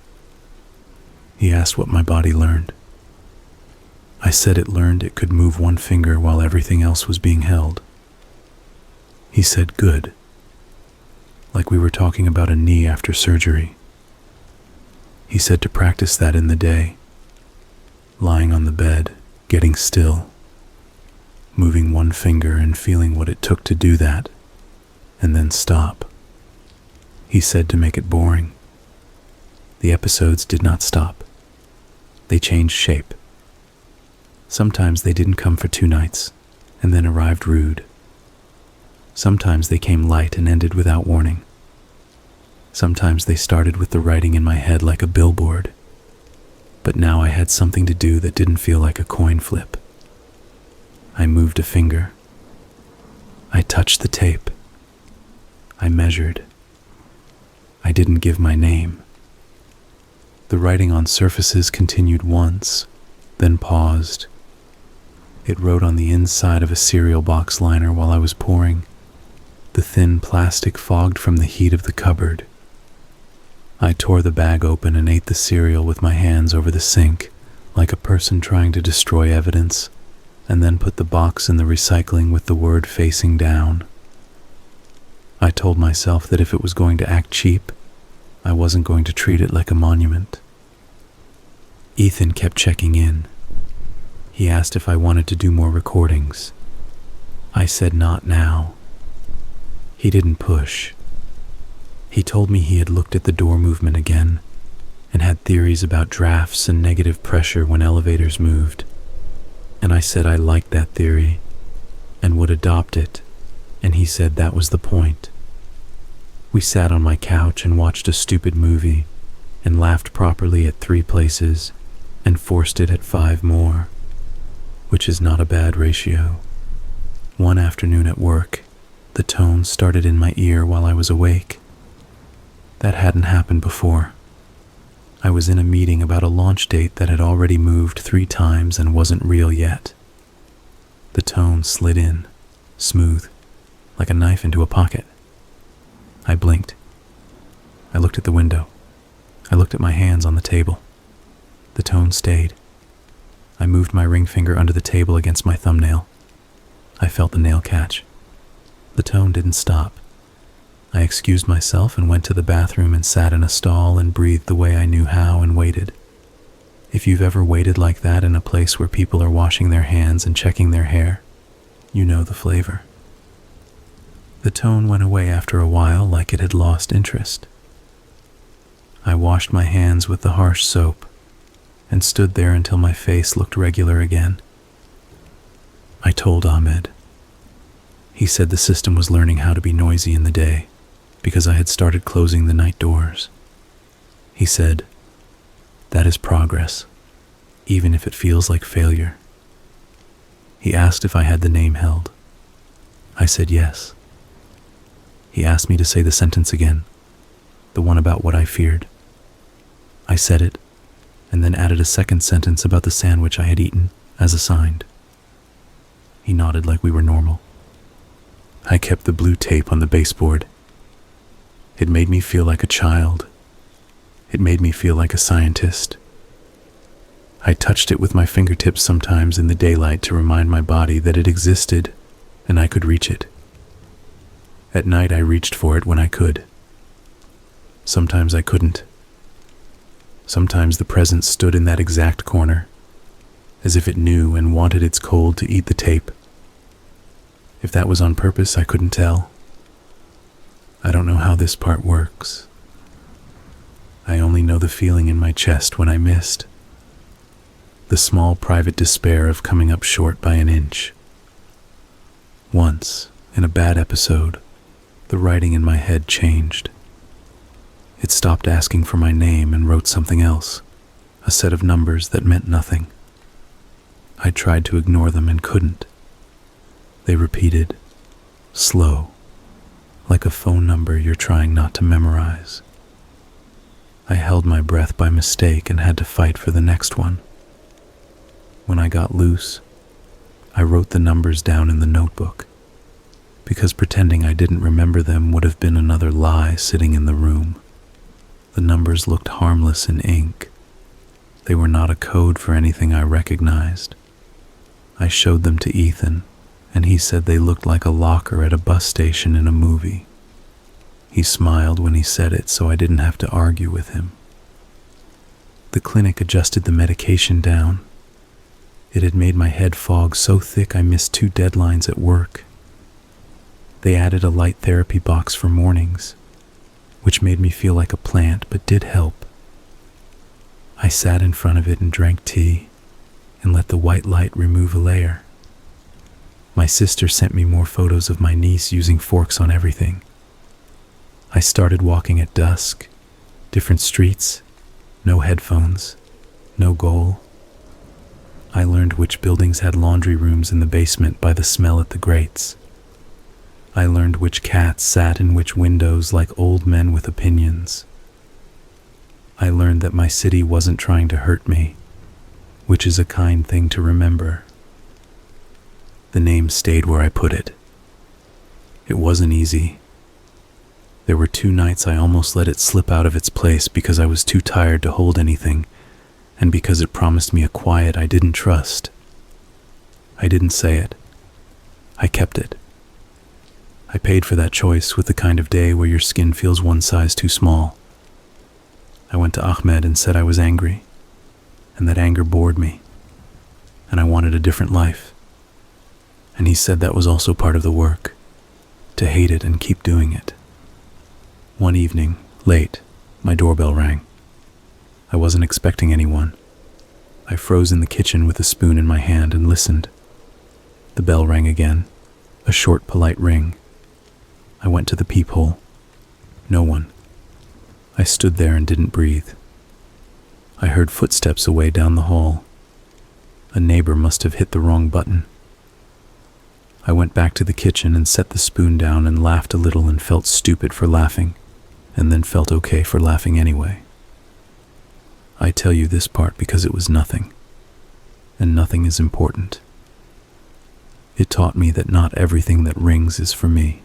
He asked what my body learned. I said it learned it could move 1 finger while everything else was being held. He said good, like we were talking about a knee after surgery. He said to practice that in the day, lying on the bed, getting still, moving 1 finger and feeling what it took to do that, and then stop. He said to make it boring. The episodes did not stop. They changed shape. Sometimes they didn't come for 2 nights, and then arrived rude. Sometimes they came light and ended without warning. Sometimes they started with the writing in my head like a billboard. But now I had something to do that didn't feel like a coin flip. I moved a finger. I touched the tape. I measured. I didn't give my name. The writing on surfaces continued once, then paused. It wrote on the inside of a cereal box liner while I was pouring. The thin plastic fogged from the heat of the cupboard. I tore the bag open and ate the cereal with my hands over the sink, like a person trying to destroy evidence, and then put the box in the recycling with the word facing down. I told myself that if it was going to act cheap, I wasn't going to treat it like a monument. Ethan kept checking in. He asked if I wanted to do more recordings. I said not now. He didn't push. He told me he had looked at the door movement again and had theories about drafts and negative pressure when elevators moved. And I said I liked that theory and would adopt it, and he said that was the point. We sat on my couch and watched a stupid movie and laughed properly at 3 places and forced it at 5 more, which is not a bad ratio. One afternoon at work, the tone started in my ear while I was awake. That hadn't happened before. I was in a meeting about a launch date that had already moved 3 times and wasn't real yet. The tone slid in, smooth, like a knife into a pocket. I blinked. I looked at the window. I looked at my hands on the table. The tone stayed. I moved my ring finger under the table against my thumbnail. I felt the nail catch. The tone didn't stop. I excused myself and went to the bathroom and sat in a stall and breathed the way I knew how and waited. If you've ever waited like that in a place where people are washing their hands and checking their hair, you know the flavor. The tone went away after a while like it had lost interest. I washed my hands with the harsh soap and stood there until my face looked regular again. I told Ahmed. He said the system was learning how to be noisy in the day because I had started closing the night doors. He said, "That is progress, even if it feels like failure." He asked if I had the name held. I said yes. He asked me to say the sentence again, the one about what I feared. I said it, and then added a second sentence about the sandwich I had eaten, as assigned. He nodded like we were normal. I kept the blue tape on the baseboard. It made me feel like a child. It made me feel like a scientist. I touched it with my fingertips sometimes in the daylight to remind my body that it existed and I could reach it. At night I reached for it when I could. Sometimes I couldn't. Sometimes the presence stood in that exact corner, as if it knew and wanted its cold to eat the tape. If that was on purpose, I couldn't tell. I don't know how this part works. I only know the feeling in my chest when I missed. The small private despair of coming up short by an inch. Once, in a bad episode, the writing in my head changed. It stopped asking for my name and wrote something else, a set of numbers that meant nothing. I tried to ignore them and couldn't. They repeated, slow, like a phone number you're trying not to memorize. I held my breath by mistake and had to fight for the next one. When I got loose, I wrote the numbers down in the notebook, because pretending I didn't remember them would have been another lie sitting in the room. The numbers looked harmless in ink. They were not a code for anything I recognized. I showed them to Ethan, and he said they looked like a locker at a bus station in a movie. He smiled when he said it, so I didn't have to argue with him. The clinic adjusted the medication down. It had made my head fog so thick I missed 2 deadlines at work. They added a light therapy box for mornings, which made me feel like a plant but did help. I sat in front of it and drank tea and let the white light remove a layer. My sister sent me more photos of my niece using forks on everything. I started walking at dusk, different streets, no headphones, no goal. I learned which buildings had laundry rooms in the basement by the smell at the grates. I learned which cats sat in which windows like old men with opinions. I learned that my city wasn't trying to hurt me, which is a kind thing to remember. The name stayed where I put it. It wasn't easy. There were 2 nights I almost let it slip out of its place because I was too tired to hold anything, and because it promised me a quiet I didn't trust. I didn't say it. I kept it. I paid for that choice with the kind of day where your skin feels one size too small. I went to Ahmed and said I was angry, and that anger bored me, and I wanted a different life. And he said that was also part of the work, to hate it and keep doing it. One evening, late, my doorbell rang. I wasn't expecting anyone. I froze in the kitchen with a spoon in my hand and listened. The bell rang again, a short, polite ring. I went to the peephole. No one. I stood there and didn't breathe. I heard footsteps away down the hall. A neighbor must have hit the wrong button. I went back to the kitchen and set the spoon down and laughed a little and felt stupid for laughing, and then felt okay for laughing anyway. I tell you this part because it was nothing, and nothing is important. It taught me that not everything that rings is for me.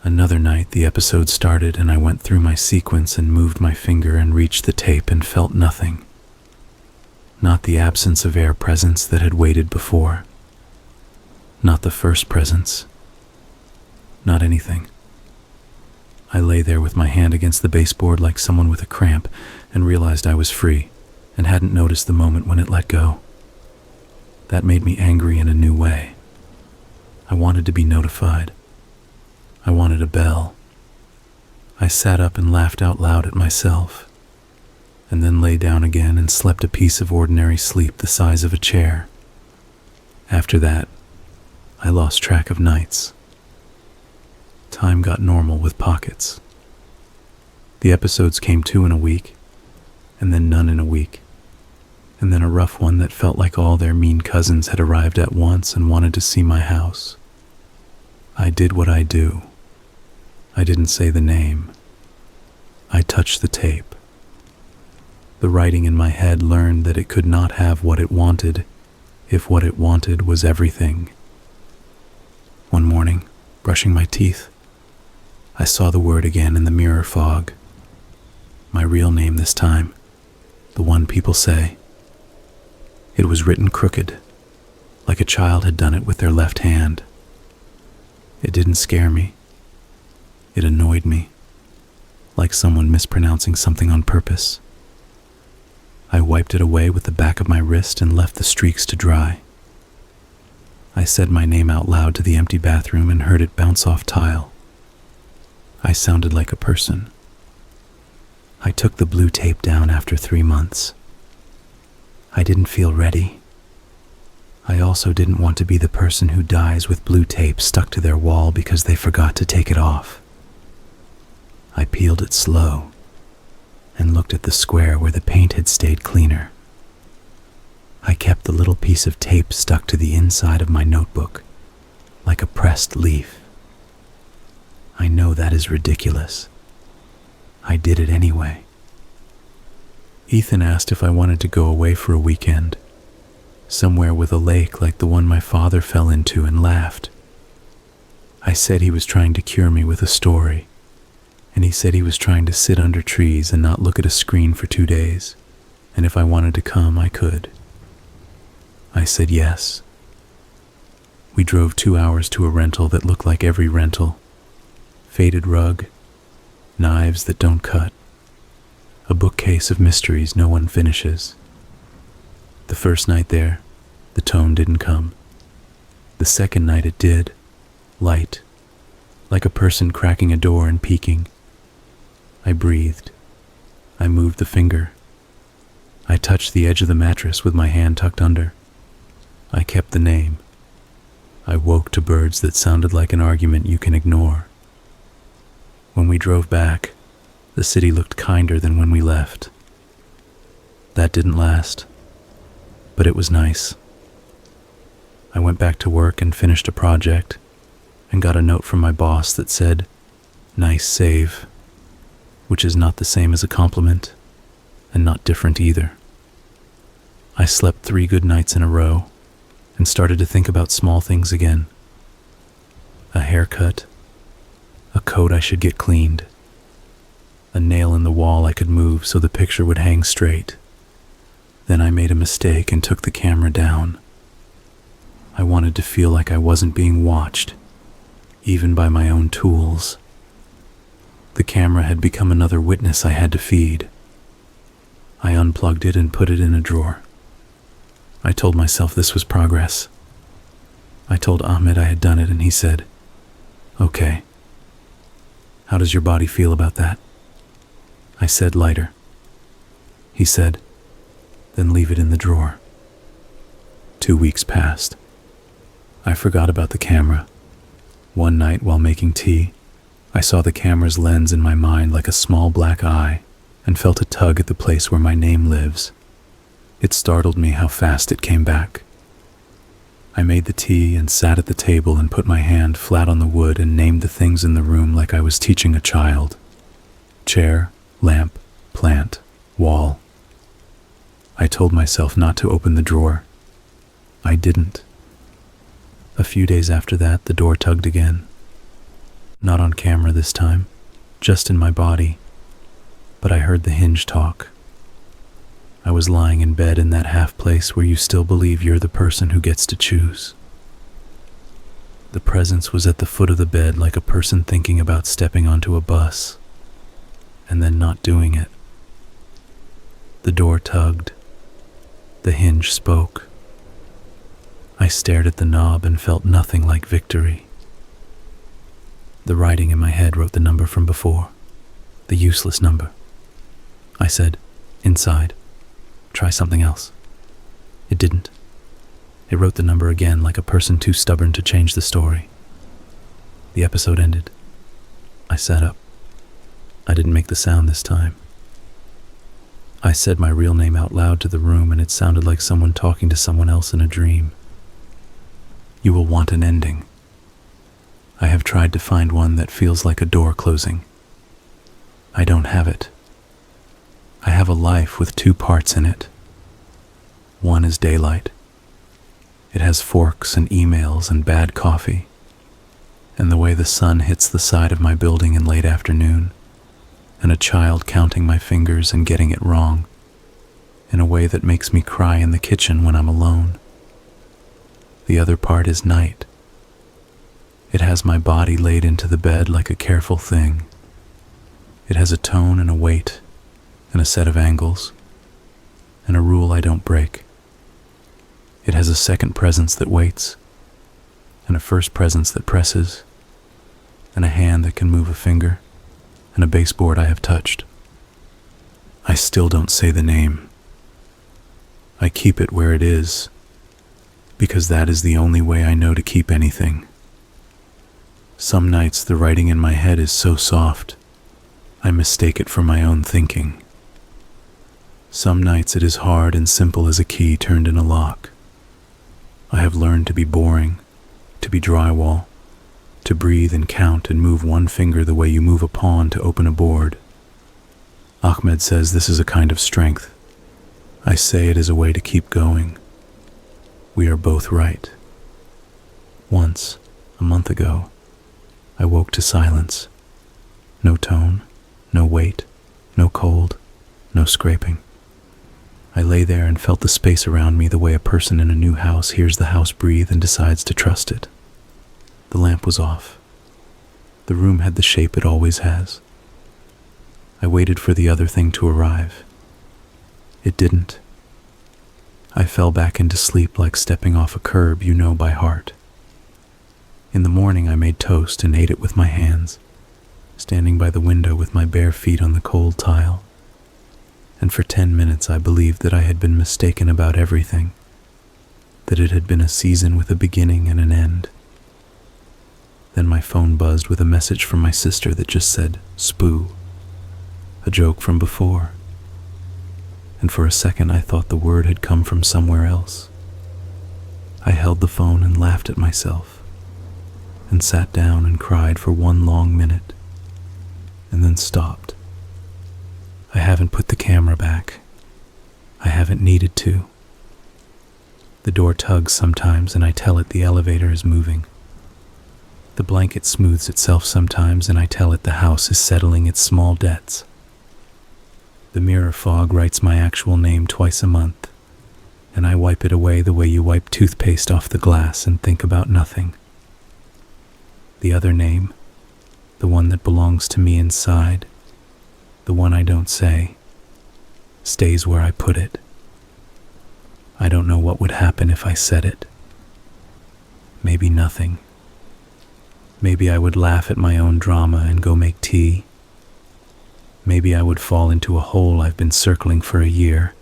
Another night, the episode started and I went through my sequence and moved my finger and reached the tape and felt nothing. Not the absence of air presence that had waited before. Not the first presence. Not anything. I lay there with my hand against the baseboard like someone with a cramp and realized I was free and hadn't noticed the moment when it let go. That made me angry in a new way. I wanted to be notified. I wanted a bell. I sat up and laughed out loud at myself, and then lay down again and slept a piece of ordinary sleep the size of a chair. After that, I lost track of nights. Time got normal with pockets. The episodes came 2 in a week, and then none in a week, and then a rough one that felt like all their mean cousins had arrived at once and wanted to see my house. I did what I do. I didn't say the name. I touched the tape. The writing in my head learned that it could not have what it wanted if what it wanted was everything. One morning, brushing my teeth, I saw the word again in the mirror fog. My real name this time, the one people say. It was written crooked, like a child had done it with their left hand. It didn't scare me. It annoyed me, like someone mispronouncing something on purpose. I wiped it away with the back of my wrist and left the streaks to dry. I said my name out loud to the empty bathroom and heard it bounce off tile. I sounded like a person. I took the blue tape down after 3 months. I didn't feel ready. I also didn't want to be the person who dies with blue tape stuck to their wall because they forgot to take it off. I peeled it slow and looked at the square where the paint had stayed cleaner. I kept the little piece of tape stuck to the inside of my notebook, like a pressed leaf. I know that is ridiculous. I did it anyway. Ethan asked if I wanted to go away for a weekend, somewhere with a lake like the one my father fell into, and laughed. I said he was trying to cure me with a story, and he said he was trying to sit under trees and not look at a screen for 2 days, and if I wanted to come, I could. I said yes. We drove 2 hours to a rental that looked like every rental. Faded rug, knives that don't cut, a bookcase of mysteries no one finishes. The first night there, the tone didn't come. The second night it did, light, like a person cracking a door and peeking. I breathed. I moved the finger. I touched the edge of the mattress with my hand tucked under. I kept the name. I woke to birds that sounded like an argument you can ignore. When we drove back, the city looked kinder than when we left. That didn't last, but it was nice. I went back to work and finished a project and got a note from my boss that said, "Nice save," which is not the same as a compliment and not different either. I slept 3 good nights in a row and started to think about small things again. A haircut, a coat I should get cleaned, a nail in the wall I could move so the picture would hang straight. Then I made a mistake and took the camera down. I wanted to feel like I wasn't being watched, even by my own tools. The camera had become another witness I had to feed. I unplugged it and put it in a drawer. I told myself this was progress. I told Ahmed I had done it, and he said, "Okay. How does your body feel about that?" I said, "Lighter." He said, "Then leave it in the drawer." 2 weeks passed. I forgot about the camera. One night while making tea, I saw the camera's lens in my mind like a small black eye and felt a tug at the place where my name lives. It startled me how fast it came back. I made the tea and sat at the table and put my hand flat on the wood and named the things in the room like I was teaching a child. Chair, lamp, plant, wall. I told myself not to open the drawer. I didn't. A few days after that, the door tugged again. Not on camera this time, just in my body, but I heard the hinge talk. I was lying in bed in that half place where you still believe you're the person who gets to choose. The presence was at the foot of the bed like a person thinking about stepping onto a bus, and then not doing it. The door tugged. The hinge spoke. I stared at the knob and felt nothing like victory. The writing in my head wrote the number from before, the useless number. I said, "Inside. Try something else." It didn't. It wrote the number again like a person too stubborn to change the story. The episode ended. I sat up. I didn't make the sound this time. I said my real name out loud to the room, and it sounded like someone talking to someone else in a dream. You will want an ending. I have tried to find one that feels like a door closing. I don't have it. I have a life with two parts in it. One is daylight. It has forks and emails and bad coffee, and the way the sun hits the side of my building in late afternoon, and a child counting my fingers and getting it wrong, in a way that makes me cry in the kitchen when I'm alone. The other part is night. It has my body laid into the bed like a careful thing. It has a tone and a weight, and a set of angles, and a rule I don't break. It has a second presence that waits, and a first presence that presses, and a hand that can move a finger, and a baseboard I have touched. I still don't say the name. I keep it where it is, because that is the only way I know to keep anything. Some nights the writing in my head is so soft, I mistake it for my own thinking. Some nights it is hard and simple as a key turned in a lock. I have learned to be boring, to be drywall, to breathe and count and move one finger the way you move a pawn to open a board. Ahmed says this is a kind of strength. I say it is a way to keep going. We are both right. Once, a month ago, I woke to silence. No tone, no weight, no cold, no scraping. I lay there and felt the space around me the way a person in a new house hears the house breathe and decides to trust it. The lamp was off. The room had the shape it always has. I waited for the other thing to arrive. It didn't. I fell back into sleep like stepping off a curb you know by heart. In the morning I made toast and ate it with my hands, standing by the window with my bare feet on the cold tile. And for 10 minutes I believed that I had been mistaken about everything, that it had been a season with a beginning and an end. Then my phone buzzed with a message from my sister that just said, "Spoo," a joke from before. And for a second I thought the word had come from somewhere else. I held the phone and laughed at myself, and sat down and cried for one long minute, and then stopped. I haven't put the camera back. I haven't needed to. The door tugs sometimes and I tell it the elevator is moving. The blanket smooths itself sometimes and I tell it the house is settling its small debts. The mirror fog writes my actual name twice a month, and I wipe it away the way you wipe toothpaste off the glass and think about nothing. The other name, the one that belongs to me inside, the one I don't say, stays where I put it. I don't know what would happen if I said it. Maybe nothing. Maybe I would laugh at my own drama and go make tea. Maybe I would fall into a hole I've been circling for a year,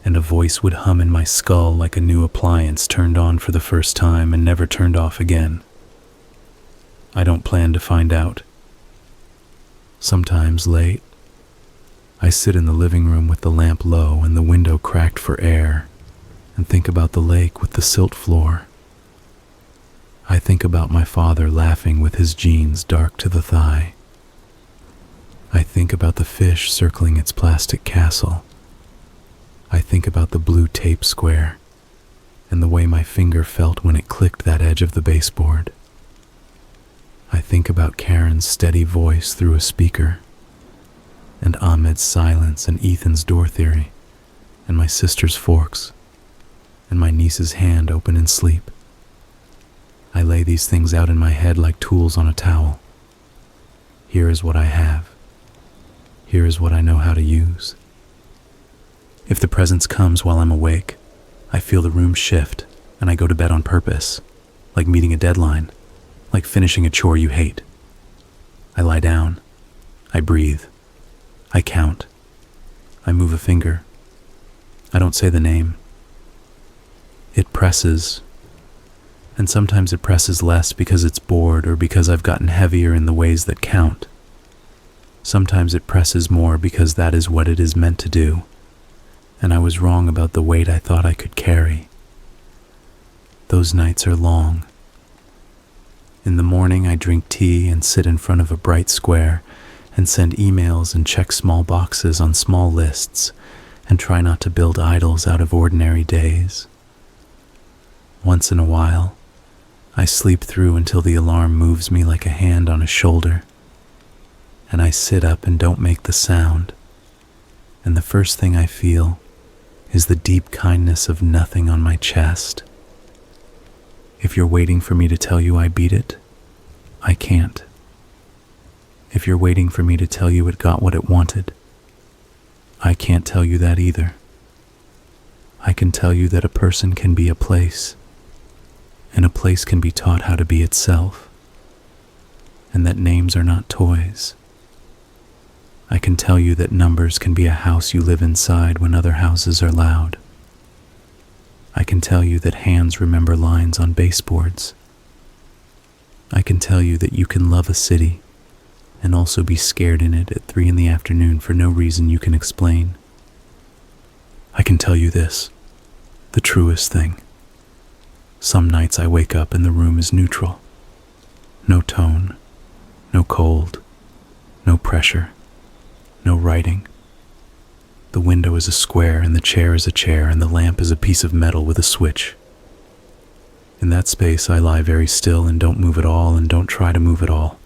and a voice would hum in my skull like a new appliance turned on for the first time and never turned off again. I don't plan to find out. Sometimes late, I sit in the living room with the lamp low and the window cracked for air, and think about the lake with the silt floor. I think about my father laughing with his jeans dark to the thigh. I think about the fish circling its plastic castle. I think about the blue tape square, and the way my finger felt when it clicked that edge of the baseboard. I think about Karen's steady voice through a speaker, and Ahmed's silence, and Ethan's door theory, and my sister's forks, and my niece's hand open in sleep. I lay these things out in my head like tools on a towel. Here is what I have. Here is what I know how to use. If the presence comes while I'm awake, I feel the room shift, and I go to bed on purpose, like meeting a deadline, like finishing a chore you hate. I lie down. I breathe. I count. I move a finger. I don't say the name. It presses, and sometimes it presses less because it's bored or because I've gotten heavier in the ways that count. Sometimes it presses more because that is what it is meant to do, and I was wrong about the weight I thought I could carry. Those nights are long. In the morning, I drink tea and sit in front of a bright square and send emails and check small boxes on small lists and try not to build idols out of ordinary days. Once in a while, I sleep through until the alarm moves me like a hand on a shoulder, and I sit up and don't make the sound, and the first thing I feel is the deep kindness of nothing on my chest. If you're waiting for me to tell you I beat it, I can't. If you're waiting for me to tell you it got what it wanted, I can't tell you that either. I can tell you that a person can be a place, and a place can be taught how to be itself, and that names are not toys. I can tell you that numbers can be a house you live inside when other houses are loud. I can tell you that hands remember lines on baseboards. I can tell you that you can love a city and also be scared in it at 3 p.m. for no reason you can explain. I can tell you this, the truest thing. Some nights I wake up and the room is neutral. No tone, no cold, no pressure, no writing. The window is a square, and the chair is a chair, and the lamp is a piece of metal with a switch. In that space, I lie very still and don't move at all and don't try to move at all.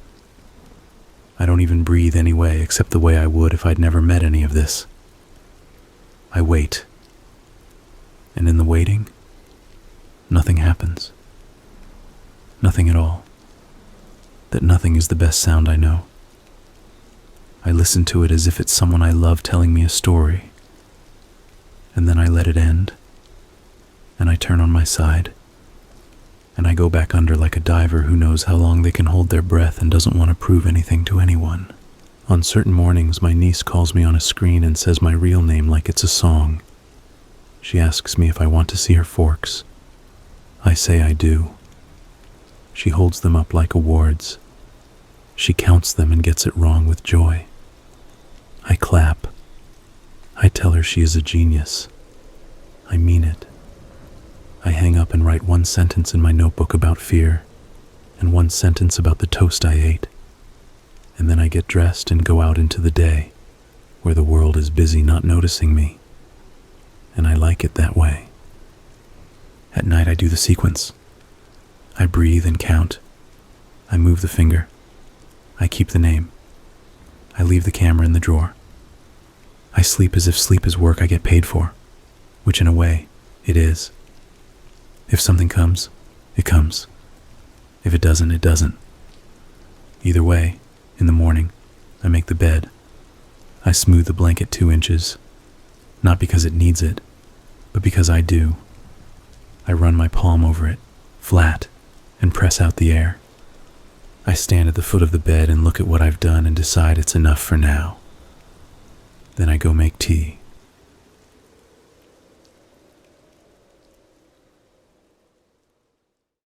I don't even breathe any way except the way I would if I'd never met any of this. I wait. And in the waiting, nothing happens. Nothing at all. That nothing is the best sound I know. I listen to it as if it's someone I love telling me a story. And then I let it end, and I turn on my side, and I go back under like a diver who knows how long they can hold their breath and doesn't want to prove anything to anyone. On certain mornings, my niece calls me on a screen and says my real name like it's a song. She asks me if I want to see her forks. I say I do. She holds them up like awards. She counts them and gets it wrong with joy. I clap. I tell her she is a genius. I mean it. I hang up and write 1 sentence in my notebook about fear, and 1 sentence about the toast I ate. And then I get dressed and go out into the day, where the world is busy not noticing me. And I like it that way. At night I do the sequence. I breathe and count. I move the finger. I keep the name. I leave the camera in the drawer. I sleep as if sleep is work I get paid for, which in a way, it is. If something comes, it comes. If it doesn't, it doesn't. Either way, in the morning, I make the bed. I smooth the blanket 2 inches, not because it needs it, but because I do. I run my palm over it, flat, and press out the air. I stand at the foot of the bed and look at what I've done and decide it's enough for now. Then I go make tea.